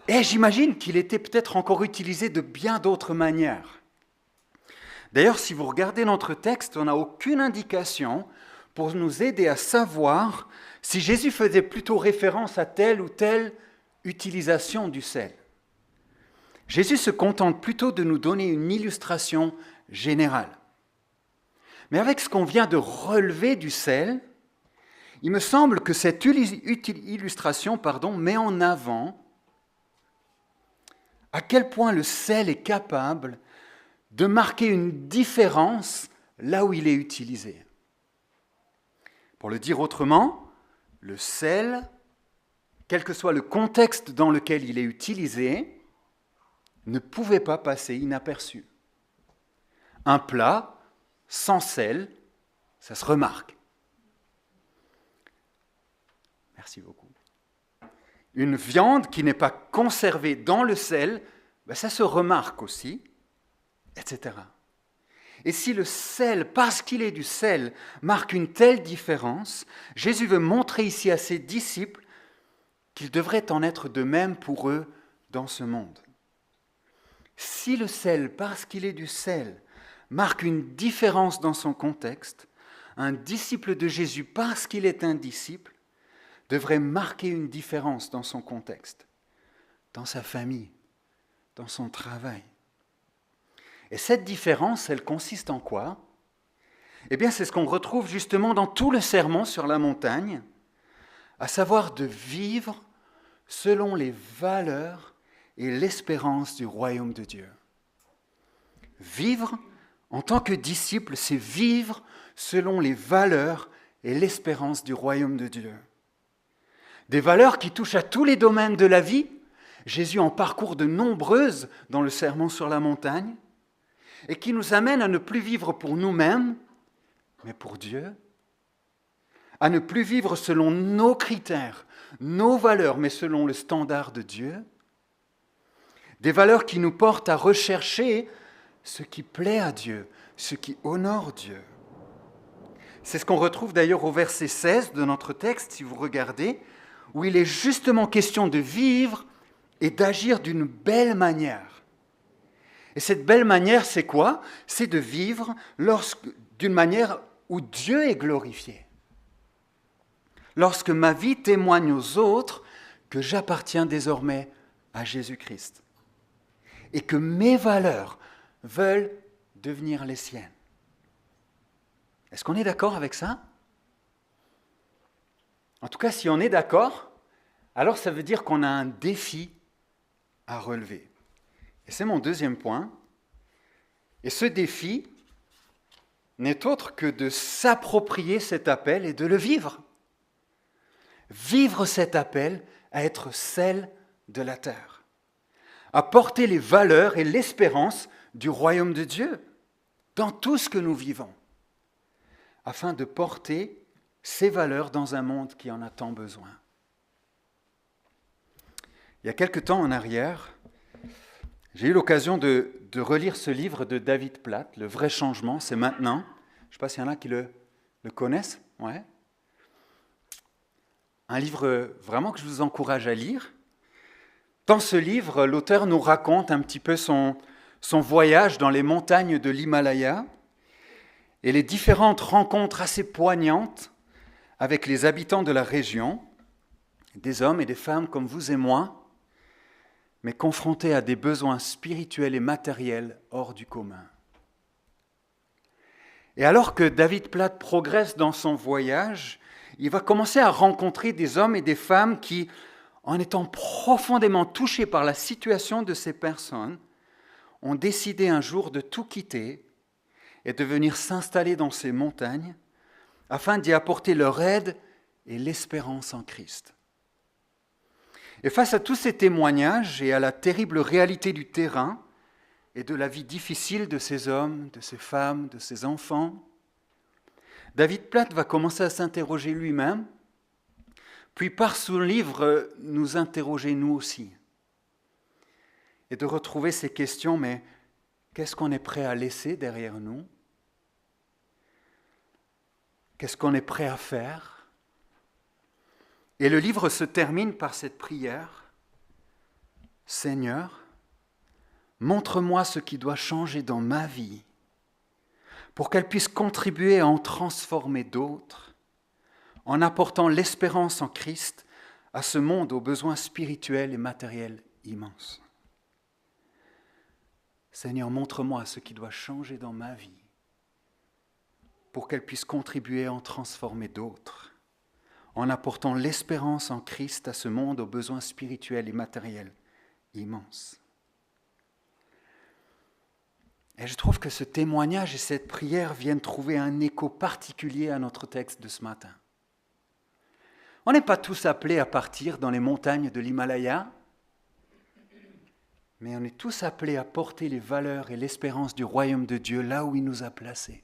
Et j'imagine qu'il était peut-être encore utilisé de bien d'autres manières. D'ailleurs, si vous regardez notre texte, on n'a aucune indication pour nous aider à savoir si Jésus faisait plutôt référence à telle ou telle utilisation du sel. Jésus se contente plutôt de nous donner une illustration générale. Mais avec ce qu'on vient de relever du sel, il me semble que cette illustration met en avant à quel point le sel est capable de marquer une différence là où il est utilisé. Pour le dire autrement, le sel, quel que soit le contexte dans lequel il est utilisé, ne pouvait pas passer inaperçu. Un plat sans sel, ça se remarque. Merci beaucoup. Une viande qui n'est pas conservée dans le sel, ça se remarque aussi, etc. Et si le sel, parce qu'il est du sel, marque une telle différence, Jésus veut montrer ici à ses disciples qu'il devrait en être de même pour eux dans ce monde. Si le sel, parce qu'il est du sel, marque une différence dans son contexte, un disciple de Jésus, parce qu'il est un disciple, devrait marquer une différence dans son contexte, dans sa famille, dans son travail. Et cette différence, elle consiste en quoi ? Eh bien, c'est ce qu'on retrouve justement dans tout le sermon sur la montagne, à savoir de vivre selon les valeurs et l'espérance du royaume de Dieu. Vivre en tant que disciple, c'est vivre selon les valeurs et l'espérance du royaume de Dieu. Des valeurs qui touchent à tous les domaines de la vie. Jésus en parcourt de nombreuses dans le sermon sur la montagne et qui nous amènent à ne plus vivre pour nous-mêmes, mais pour Dieu, à ne plus vivre selon nos critères, nos valeurs, mais selon le standard de Dieu. Des valeurs qui nous portent à rechercher ce qui plaît à Dieu, ce qui honore Dieu. C'est ce qu'on retrouve d'ailleurs au verset 16 de notre texte, si vous regardez, où il est justement question de vivre et d'agir d'une belle manière. Et cette belle manière, c'est quoi ? C'est de vivre d'une manière où Dieu est glorifié. Lorsque ma vie témoigne aux autres que j'appartiens désormais à Jésus-Christ et que mes valeurs veulent devenir les siennes. Est-ce qu'on est d'accord avec ça ? En tout cas, si on est d'accord, alors ça veut dire qu'on a un défi à relever. Et c'est mon deuxième point. Et ce défi n'est autre que de s'approprier cet appel et de le vivre. Vivre cet appel à être sel de la terre, à porter les valeurs et l'espérance du royaume de Dieu dans tout ce que nous vivons, afin de porter ces valeurs dans un monde qui en a tant besoin. Il y a quelque temps en arrière, j'ai eu l'occasion de relire ce livre de David Platt, Le vrai changement, c'est maintenant. Je ne sais pas s'il y en a qui le connaissent. Ouais. Un livre vraiment que je vous encourage à lire. Dans ce livre, l'auteur nous raconte un petit peu son voyage dans les montagnes de l'Himalaya et les différentes rencontres assez poignantes avec les habitants de la région, des hommes et des femmes comme vous et moi, mais confrontés à des besoins spirituels et matériels hors du commun. Et alors que David Platt progresse dans son voyage, il va commencer à rencontrer des hommes et des femmes qui, en étant profondément touchés par la situation de ces personnes, ont décidé un jour de tout quitter et de venir s'installer dans ces montagnes afin d'y apporter leur aide et l'espérance en Christ. Et face à tous ces témoignages et à la terrible réalité du terrain et de la vie difficile de ces hommes, de ces femmes, de ces enfants, David Platt va commencer à s'interroger lui-même, puis par son livre nous interroger nous aussi, et de retrouver ces questions, mais qu'est-ce qu'on est prêt à laisser derrière nous ? Qu'est-ce qu'on est prêt à faire ? Et le livre se termine par cette prière. « Seigneur, montre-moi ce qui doit changer dans ma vie pour qu'elle puisse contribuer à en transformer d'autres, en apportant l'espérance en Christ à ce monde aux besoins spirituels et matériels immenses. Seigneur, montre-moi ce qui doit changer dans ma vie pour qu'elle puisse contribuer à en transformer d'autres, en apportant l'espérance en Christ à ce monde aux besoins spirituels et matériels immenses. » Et je trouve que ce témoignage et cette prière viennent trouver un écho particulier à notre texte de ce matin. On n'est pas tous appelés à partir dans les montagnes de l'Himalaya, Mais on est tous appelés à porter les valeurs et l'espérance du royaume de Dieu là où il nous a placés.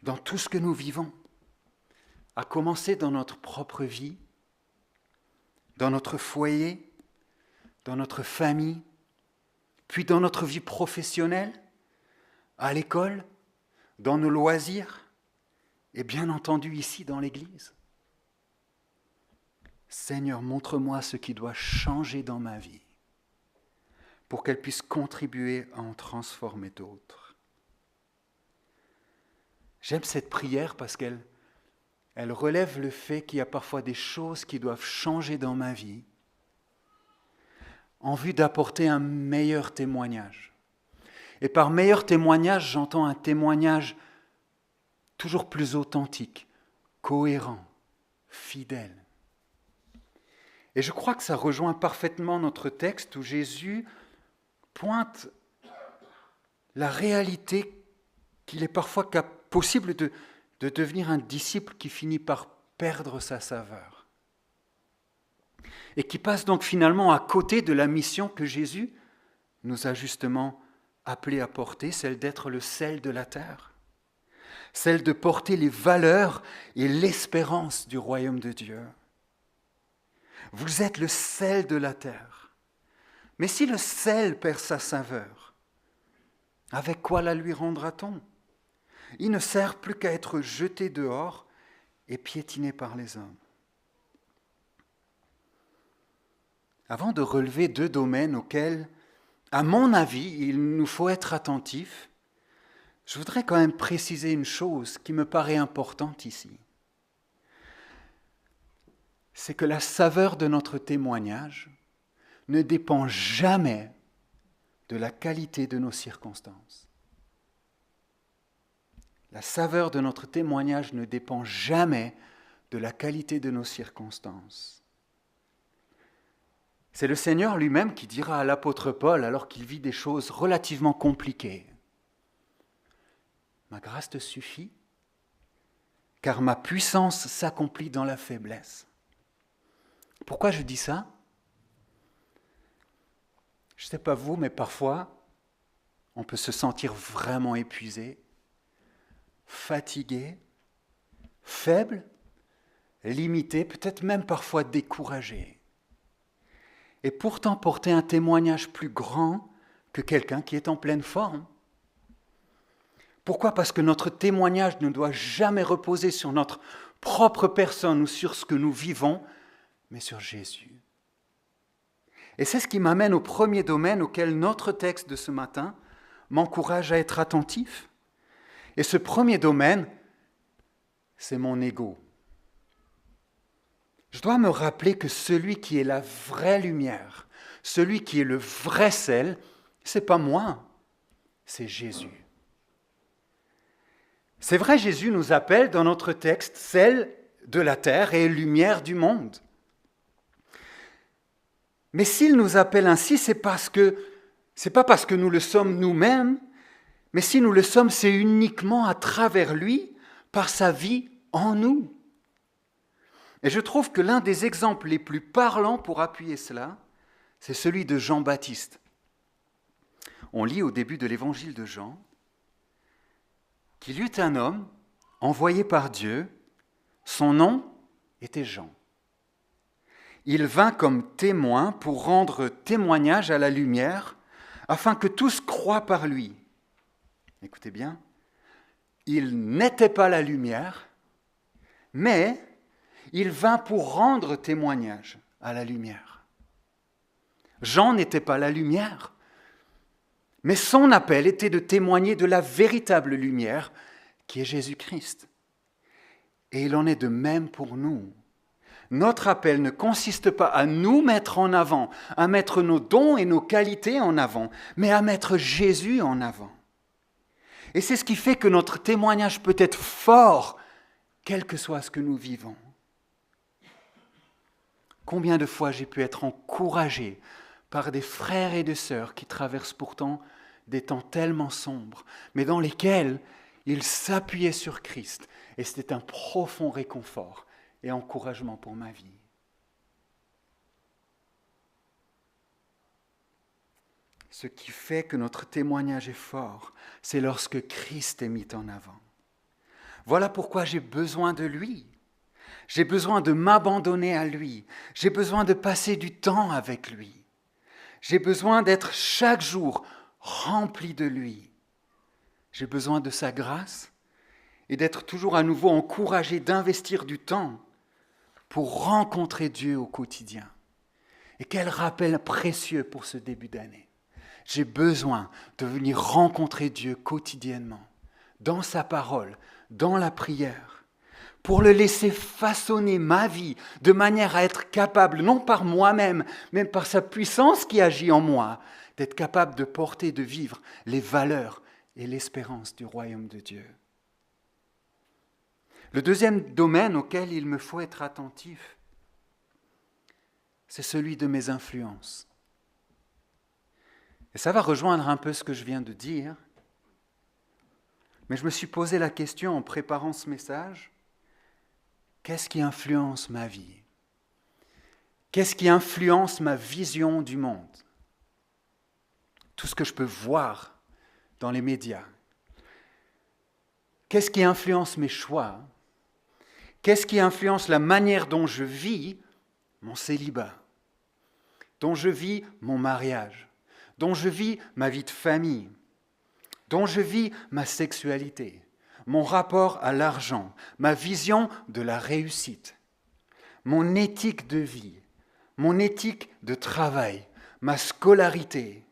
Dans tout ce que nous vivons, à commencer dans notre propre vie, dans notre foyer, dans notre famille, puis dans notre vie professionnelle, à l'école, dans nos loisirs, et bien entendu ici dans l'Église. Seigneur, montre-moi ce qui doit changer dans ma vie pour qu'elle puisse contribuer à en transformer d'autres. J'aime cette prière parce qu'elle relève le fait qu'il y a parfois des choses qui doivent changer dans ma vie en vue d'apporter un meilleur témoignage. Et par meilleur témoignage, j'entends un témoignage toujours plus authentique, cohérent, fidèle. Et je crois que ça rejoint parfaitement notre texte où Jésus pointe la réalité qu'il est parfois possible de devenir un disciple qui finit par perdre sa saveur. Et qui passe donc finalement à côté de la mission que Jésus nous a justement appelés à porter, celle d'être le sel de la terre, celle de porter les valeurs et l'espérance du royaume de Dieu. Vous êtes le sel de la terre. Mais si le sel perd sa saveur, avec quoi la lui rendra-t-on ? Il ne sert plus qu'à être jeté dehors et piétiné par les hommes. Avant de relever 2 domaines auxquels, à mon avis, il nous faut être attentifs, je voudrais quand même préciser une chose qui me paraît importante ici. C'est que la saveur de notre témoignage ne dépend jamais de la qualité de nos circonstances. La saveur de notre témoignage ne dépend jamais de la qualité de nos circonstances. C'est le Seigneur lui-même qui dira à l'apôtre Paul, alors qu'il vit des choses relativement compliquées, « Ma grâce te suffit, car ma puissance s'accomplit dans la faiblesse. » Pourquoi je dis ça ? Je ne sais pas vous, mais parfois, on peut se sentir vraiment épuisé, fatigué, faible, limité, peut-être même parfois découragé. Et pourtant porter un témoignage plus grand que quelqu'un qui est en pleine forme. Pourquoi ? Parce que notre témoignage ne doit jamais reposer sur notre propre personne ou sur ce que nous vivons, mais sur Jésus. Et c'est ce qui m'amène au premier domaine auquel notre texte de ce matin m'encourage à être attentif. Et ce premier domaine, c'est mon ego. Je dois me rappeler que celui qui est la vraie lumière, celui qui est le vrai sel, c'est pas moi, c'est Jésus. C'est vrai, Jésus nous appelle dans notre texte sel de la terre et lumière du monde. Mais s'il nous appelle ainsi, c'est pas parce que nous le sommes nous-mêmes, mais si nous le sommes, c'est uniquement à travers lui, par sa vie en nous. Et je trouve que l'un des exemples les plus parlants pour appuyer cela, c'est celui de Jean-Baptiste. On lit au début de l'évangile de Jean qu'il y eut un homme envoyé par Dieu, son nom était Jean. Il vint comme témoin pour rendre témoignage à la lumière, afin que tous croient par lui. Écoutez bien, il n'était pas la lumière, mais il vint pour rendre témoignage à la lumière. Jean n'était pas la lumière, mais son appel était de témoigner de la véritable lumière qui est Jésus-Christ. Et il en est de même pour nous. Notre appel ne consiste pas à nous mettre en avant, à mettre nos dons et nos qualités en avant, mais à mettre Jésus en avant. Et c'est ce qui fait que notre témoignage peut être fort, quel que soit ce que nous vivons. Combien de fois j'ai pu être encouragé par des frères et des sœurs qui traversent pourtant des temps tellement sombres, mais dans lesquels ils s'appuyaient sur Christ, et c'était un profond réconfort et encouragement pour ma vie. ce qui fait que notre témoignage est fort, c'est lorsque Christ est mis en avant. Voilà pourquoi j'ai besoin de lui. J'ai besoin de m'abandonner à lui. J'ai besoin de passer du temps avec lui. J'ai besoin d'être chaque jour rempli de lui. J'ai besoin de sa grâce et d'être toujours à nouveau encouragé d'investir du temps pour rencontrer Dieu au quotidien. Et quel rappel précieux pour ce début d'année. J'ai besoin de venir rencontrer Dieu quotidiennement, dans sa parole, dans la prière, pour le laisser façonner ma vie de manière à être capable, non par moi-même, mais par sa puissance qui agit en moi, d'être capable de porter, de vivre les valeurs et l'espérance du royaume de Dieu. Le deuxième domaine auquel il me faut être attentif, c'est celui de mes influences. Et ça va rejoindre un peu ce que je viens de dire, mais je me suis posé la question en préparant ce message, qu'est-ce qui influence ma vie? Qu'est-ce qui influence ma vision du monde? Tout ce que je peux voir dans les médias. Qu'est-ce qui influence mes choix? Qu'est-ce qui influence la manière dont je vis mon célibat? Dont je vis mon mariage? Dont je vis ma vie de famille? Dont je vis ma sexualité? Mon rapport à l'argent? Ma vision de la réussite? Mon éthique de vie? Mon éthique de travail? Ma scolarité?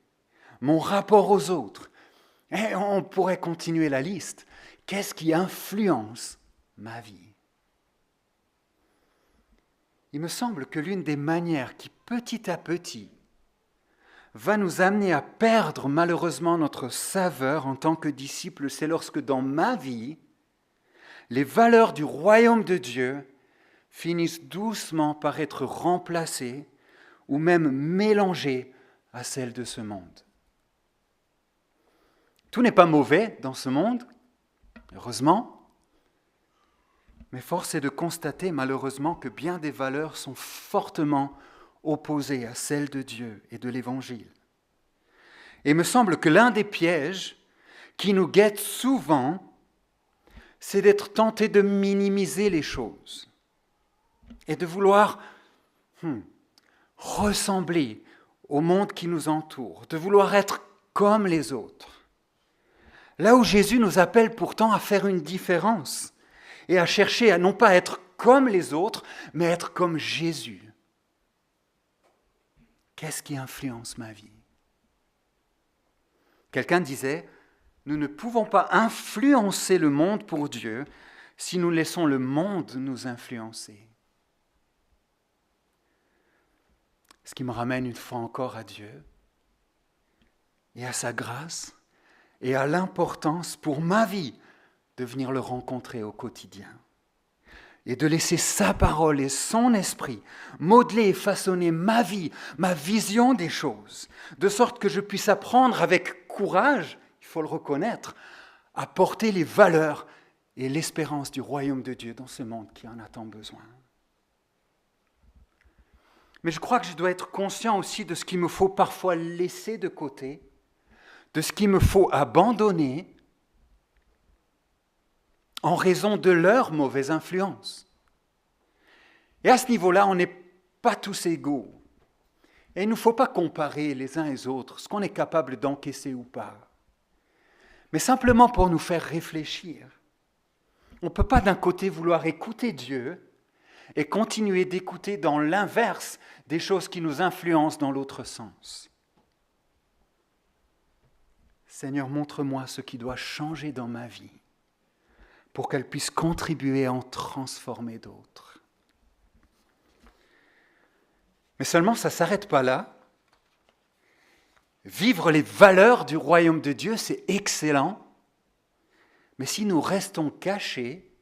Mon rapport aux autres? Et on pourrait continuer la liste. Qu'est-ce qui influence ma vie? Il me semble que l'une des manières qui, petit à petit, va nous amener à perdre malheureusement notre saveur en tant que disciple, c'est lorsque dans ma vie, les valeurs du royaume de Dieu finissent doucement par être remplacées ou même mélangées à celles de ce monde. Tout n'est pas mauvais dans ce monde, heureusement, mais force est de constater malheureusement que bien des valeurs sont fortement opposées à celles de Dieu et de l'Évangile. Et il me semble que l'un des pièges qui nous guettent souvent, c'est d'être tenté de minimiser les choses et de vouloir ressembler au monde qui nous entoure, de vouloir être comme les autres. Là où Jésus nous appelle pourtant à faire une différence et à chercher à non pas être comme les autres, mais être comme Jésus. Qu'est-ce qui influence ma vie? Quelqu'un disait, nous ne pouvons pas influencer le monde pour Dieu si nous laissons le monde nous influencer. Ce qui me ramène une fois encore à Dieu et à sa grâce et à l'importance pour ma vie de venir le rencontrer au quotidien et de laisser sa parole et son esprit modeler et façonner ma vie, ma vision des choses, de sorte que je puisse apprendre avec courage, il faut le reconnaître, à porter les valeurs et l'espérance du royaume de Dieu dans ce monde qui en a tant besoin. Mais je crois que je dois être conscient aussi de ce qu'il me faut parfois laisser de côté, de ce qu'il me faut abandonner en raison de leur mauvaise influence. Et à ce niveau-là, on n'est pas tous égaux. Et il ne faut pas comparer les uns et les autres, ce qu'on est capable d'encaisser ou pas. Mais simplement pour nous faire réfléchir. On ne peut pas d'un côté vouloir écouter Dieu et continuer d'écouter dans l'inverse des choses qui nous influencent dans l'autre sens. Seigneur, montre-moi ce qui doit changer dans ma vie pour qu'elle puisse contribuer à en transformer d'autres. Mais seulement, ça ne s'arrête pas là. Vivre les valeurs du royaume de Dieu, c'est excellent. Mais si nous restons cachés,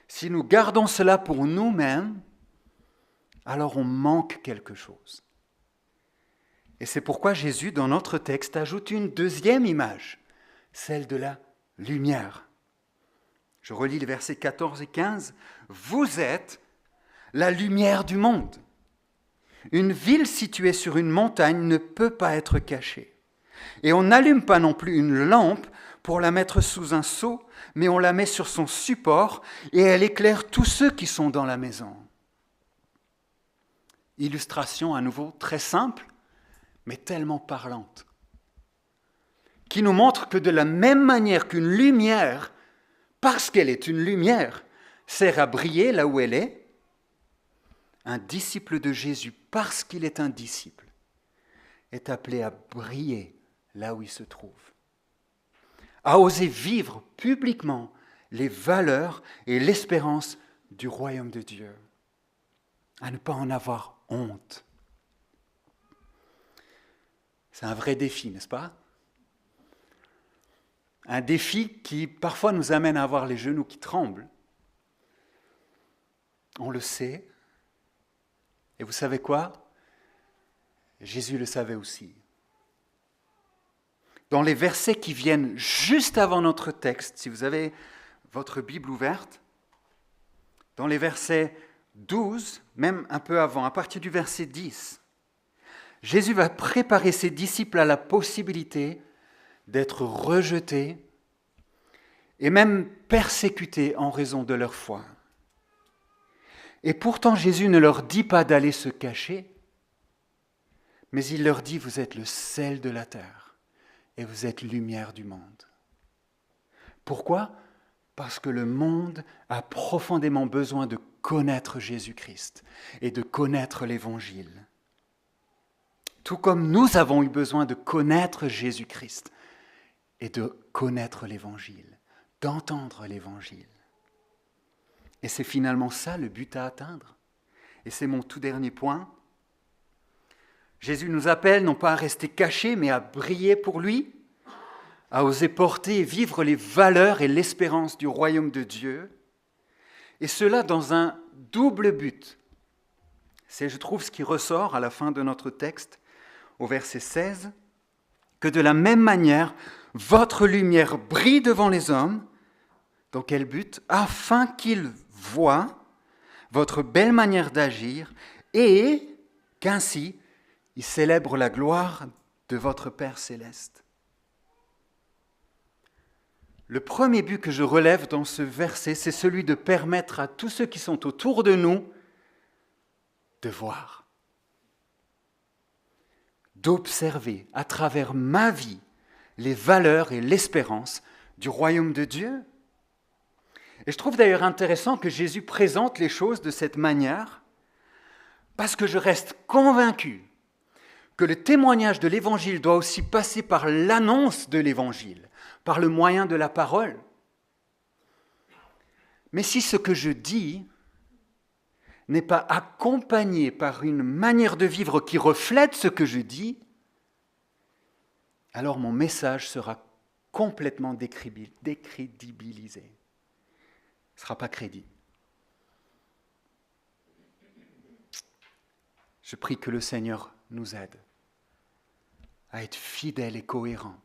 si nous gardons cela pour nous-mêmes, alors on manque quelque chose. Et c'est pourquoi Jésus, dans notre texte, ajoute une deuxième image, celle de la lumière. Je relis les versets 14 et 15. « Vous êtes la lumière du monde. Une ville située sur une montagne ne peut pas être cachée. Et on n'allume pas non plus une lampe pour la mettre sous un seau, mais on la met sur son support et elle éclaire tous ceux qui sont dans la maison. Illustration à nouveau très simple, mais tellement parlante, qui nous montre que de la même manière qu'une lumière, parce qu'elle est une lumière, sert à briller là où elle est, un disciple de Jésus, parce qu'il est un disciple, est appelé à briller là où il se trouve, à oser vivre publiquement les valeurs et l'espérance du royaume de Dieu, à ne pas en avoir honte. C'est un vrai défi, n'est-ce pas? Un défi qui parfois nous amène à avoir les genoux qui tremblent. On le sait. Et vous savez quoi? Jésus le savait aussi. Dans les versets qui viennent juste avant notre texte, si vous avez votre Bible ouverte, dans les versets 12, même un peu avant, à partir du verset 10, Jésus va préparer ses disciples à la possibilité d'être rejetés et même persécutés en raison de leur foi. Et pourtant, Jésus ne leur dit pas d'aller se cacher, mais il leur dit, vous êtes le sel de la terre et vous êtes lumière du monde. Pourquoi ? Parce que le monde a profondément besoin de connaître Jésus-Christ et de connaître l'Évangile. Tout comme nous avons eu besoin de connaître Jésus-Christ et de connaître l'Évangile, d'entendre l'Évangile. Et c'est finalement ça le but à atteindre. Et c'est mon tout dernier point. Jésus nous appelle non pas à rester cachés, mais à briller pour lui, à oser porter et vivre les valeurs et l'espérance du royaume de Dieu, et cela dans un double but. C'est, je trouve, ce qui ressort à la fin de notre texte, au verset 16, que de la même manière, votre lumière brille devant les hommes. Dans quel but ? Afin qu'ils voient votre belle manière d'agir et qu'ainsi ils célèbrent la gloire de votre Père céleste. Le premier but que je relève dans ce verset, c'est celui de permettre à tous ceux qui sont autour de nous de voir, d'observer à travers ma vie les valeurs et l'espérance du royaume de Dieu. Et je trouve d'ailleurs intéressant que Jésus présente les choses de cette manière, parce que je reste convaincu que le témoignage de l'Évangile doit aussi passer par l'annonce de l'Évangile, par le moyen de la parole. Mais si ce que je dis n'est pas accompagné par une manière de vivre qui reflète ce que je dis, alors mon message sera complètement décrédibilisé. Il ne sera pas crédible. Je prie que le Seigneur nous aide à être fidèles et cohérents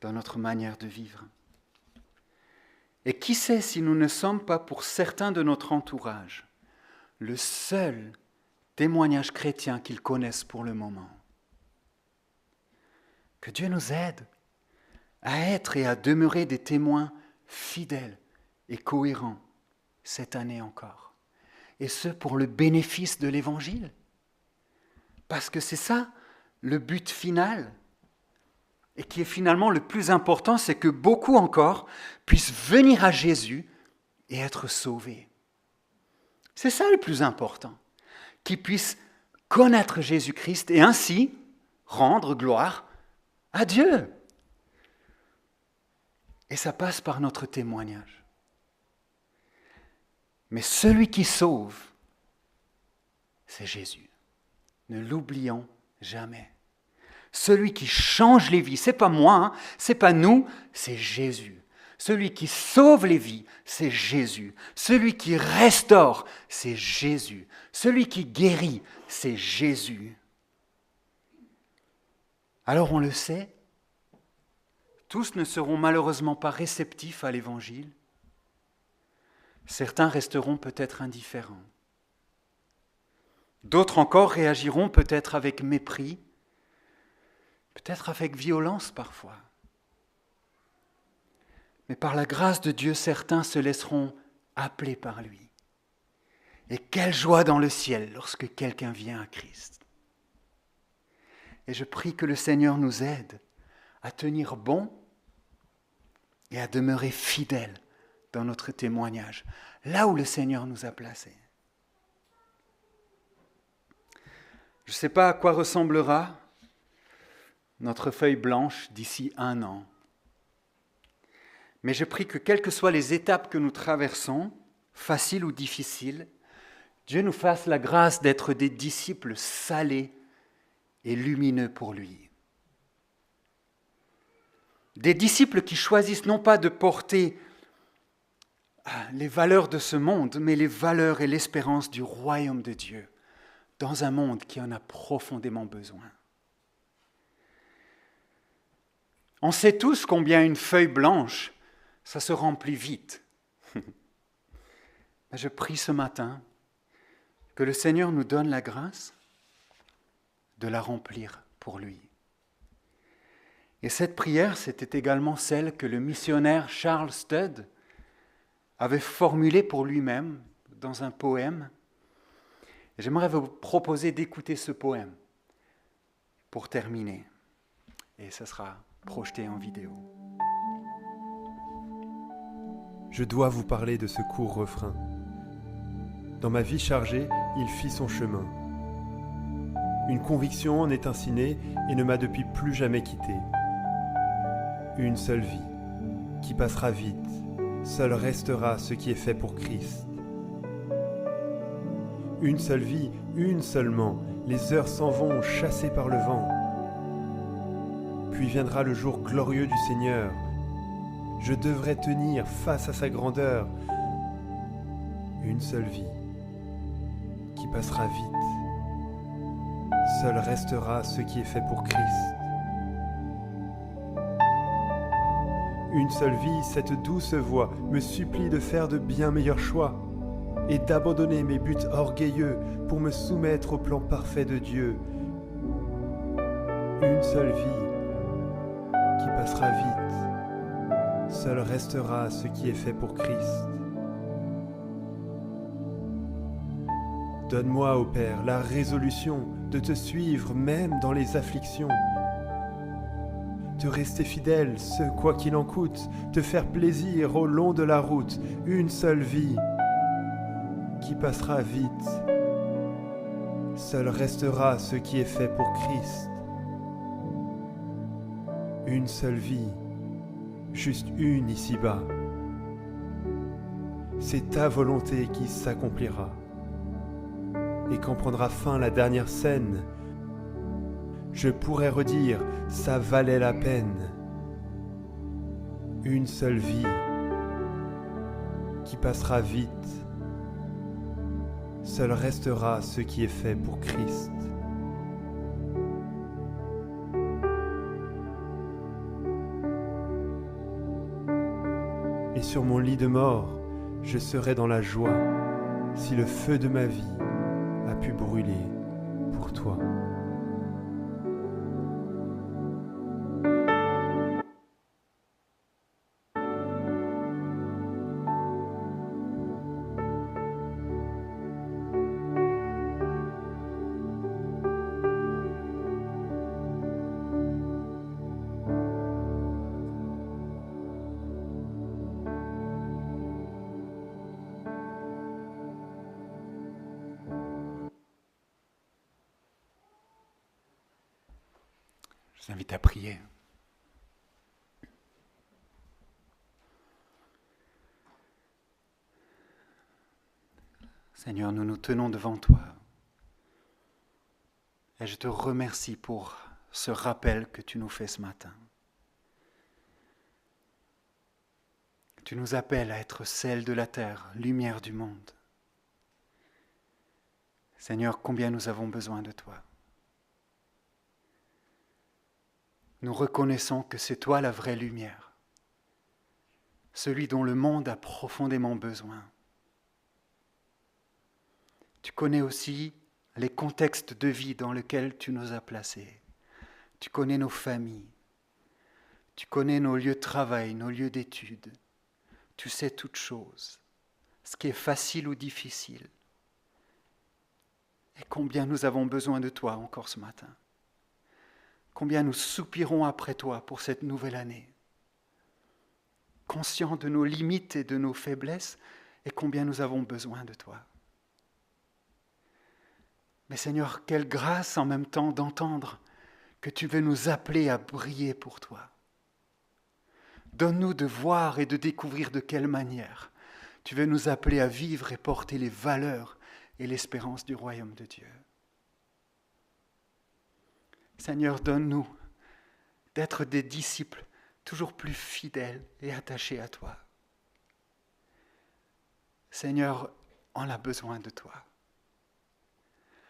dans notre manière de vivre. Et qui sait si nous ne sommes pas pour certains de notre entourage le seul témoignage chrétien qu'ils connaissent pour le moment. Que Dieu nous aide à être et à demeurer des témoins fidèles et cohérents cette année encore. Et ce, pour le bénéfice de l'Évangile. Parce que c'est ça, le but final. Et qui est finalement le plus important, c'est que beaucoup encore puissent venir à Jésus et être sauvés. C'est ça le plus important. Qu'ils puissent connaître Jésus-Christ et ainsi rendre gloire à Dieu. Et ça passe par notre témoignage. Mais celui qui sauve, c'est Jésus. Ne l'oublions jamais. Celui qui change les vies, c'est pas moi, c'est pas nous, c'est Jésus. Celui qui sauve les vies, c'est Jésus. Celui qui restaure, c'est Jésus. Celui qui guérit, c'est Jésus. Alors on le sait, tous ne seront malheureusement pas réceptifs à l'Évangile. Certains resteront peut-être indifférents. D'autres encore réagiront peut-être avec mépris, peut-être avec violence parfois. Mais par la grâce de Dieu, certains se laisseront appeler par lui. Et quelle joie dans le ciel lorsque quelqu'un vient à Christ. Et je prie que le Seigneur nous aide à tenir bon et à demeurer fidèles dans notre témoignage, là où le Seigneur nous a placés. Je ne sais pas à quoi ressemblera notre feuille blanche d'ici 1 an. Mais je prie que quelles que soient les étapes que nous traversons, faciles ou difficiles, Dieu nous fasse la grâce d'être des disciples salés et lumineux pour lui. Des disciples qui choisissent non pas de porter les valeurs de ce monde, mais les valeurs et l'espérance du royaume de Dieu, dans un monde qui en a profondément besoin. On sait tous combien une feuille blanche, ça se remplit vite. Je prie ce matin que le Seigneur nous donne la grâce de la remplir pour lui. Et cette prière, c'était également celle que le missionnaire Charles Studd avait formulée pour lui-même dans un poème. Et j'aimerais vous proposer d'écouter ce poème pour terminer. Et ça sera projeté en vidéo. Je dois vous parler de ce court refrain. Dans ma vie chargée, il fit son chemin. Une conviction en est ainsi née et ne m'a depuis plus jamais quitté. Une seule vie, qui passera vite, seul restera ce qui est fait pour Christ. Une seule vie, une seulement, les heures s'en vont chassées par le vent. Puis viendra le jour glorieux du Seigneur. Je devrais tenir face à sa grandeur. Une seule vie, qui passera vite. Seul restera ce qui est fait pour Christ. Une seule vie, cette douce voix me supplie de faire de bien meilleurs choix et d'abandonner mes buts orgueilleux pour me soumettre au plan parfait de Dieu. Une seule vie, qui passera vite. Seul restera ce qui est fait pour Christ. Donne-moi, ô Père, la résolution de te suivre même dans les afflictions. Te rester fidèle, ce quoi qu'il en coûte, te faire plaisir au long de la route, une seule vie qui passera vite. Seul restera ce qui est fait pour Christ. Une seule vie, juste une ici-bas. C'est ta volonté qui s'accomplira. Et quand prendra fin la dernière scène, je pourrais redire, ça valait la peine. Une seule vie qui passera vite. Seul restera ce qui est fait pour Christ. Et sur mon lit de mort, je serai dans la joie si le feu de ma vie a pu brûler pour toi. Je vous invite à prier. Seigneur, nous nous tenons devant toi. Et je te remercie pour ce rappel que tu nous fais ce matin. Tu nous appelles à être sel de la terre, lumière du monde. Seigneur, combien nous avons besoin de toi. Nous reconnaissons que c'est toi la vraie lumière, celui dont le monde a profondément besoin. Tu connais aussi les contextes de vie dans lesquels tu nous as placés. Tu connais nos familles. Tu connais nos lieux de travail, nos lieux d'études. Tu sais toutes choses, ce qui est facile ou difficile. Et combien nous avons besoin de toi encore ce matin. Combien nous soupirons après toi pour cette nouvelle année. Conscients de nos limites et de nos faiblesses, et combien nous avons besoin de toi. Mais Seigneur, quelle grâce en même temps d'entendre que tu veux nous appeler à briller pour toi. Donne-nous de voir et de découvrir de quelle manière tu veux nous appeler à vivre et porter les valeurs et l'espérance du royaume de Dieu. Seigneur, donne-nous d'être des disciples toujours plus fidèles et attachés à toi. Seigneur, on a besoin de toi.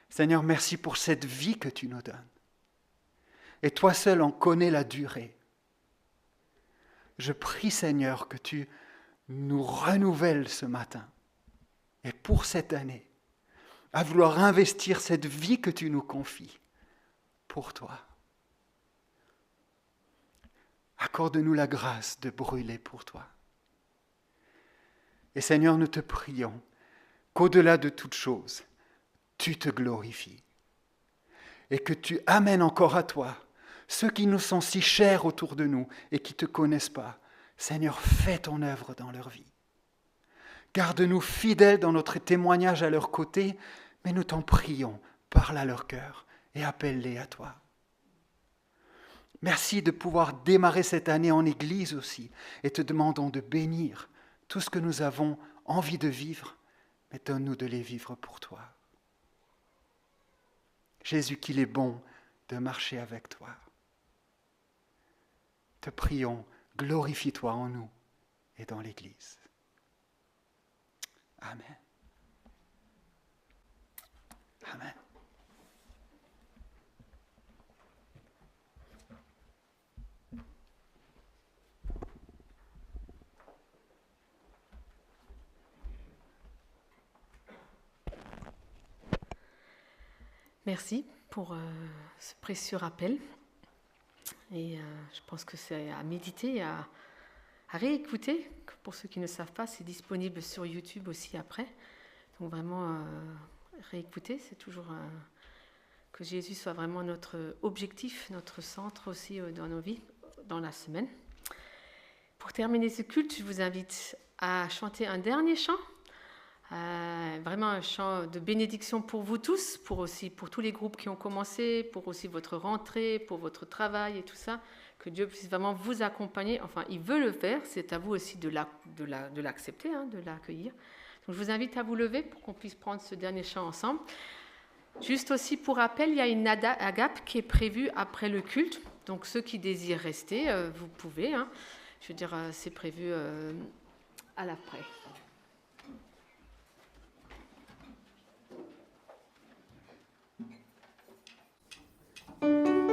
Seigneur, merci pour cette vie que tu nous donnes. Et toi seul en connais la durée. Je prie, Seigneur, que tu nous renouvelles ce matin et pour cette année, à vouloir investir cette vie que tu nous confies pour toi. Accorde-nous la grâce de brûler pour toi. Et Seigneur, nous te prions qu'au-delà de toute chose, tu te glorifies et que tu amènes encore à toi ceux qui nous sont si chers autour de nous et qui ne te connaissent pas. Seigneur, fais ton œuvre dans leur vie. Garde-nous fidèles dans notre témoignage à leur côté, mais nous t'en prions, parle à leur cœur et appelle-les à toi. Merci de pouvoir démarrer cette année en Église aussi et te demandons de bénir tout ce que nous avons envie de vivre, mais donne-nous de les vivre pour toi. Jésus, qu'il est bon de marcher avec toi. Te prions, glorifie-toi en nous et dans l'Église. Amen. Amen. Merci pour ce précieux rappel. Et je pense que c'est à méditer, à réécouter. Pour ceux qui ne savent pas, c'est disponible sur YouTube aussi après. Donc vraiment, réécouter, c'est toujours que Jésus soit vraiment notre objectif, notre centre aussi dans nos vies, dans la semaine. Pour terminer ce culte, je vous invite à chanter un dernier chant. Vraiment un chant de bénédiction pour vous tous, pour tous les groupes qui ont commencé, pour aussi votre rentrée, pour votre travail et tout ça, que Dieu puisse vraiment vous accompagner. Enfin, il veut le faire, c'est à vous aussi de l'accepter, de l'accueillir. Donc je vous invite à vous lever pour qu'on puisse prendre ce dernier chant ensemble. Juste aussi pour rappel, il y a une agape qui est prévue après le culte, donc ceux qui désirent rester, vous pouvez. Je veux dire, c'est prévu à l'après. Thank you.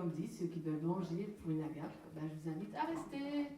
comme dit, ceux qui veulent manger pour une agape, ben, je vous invite à rester.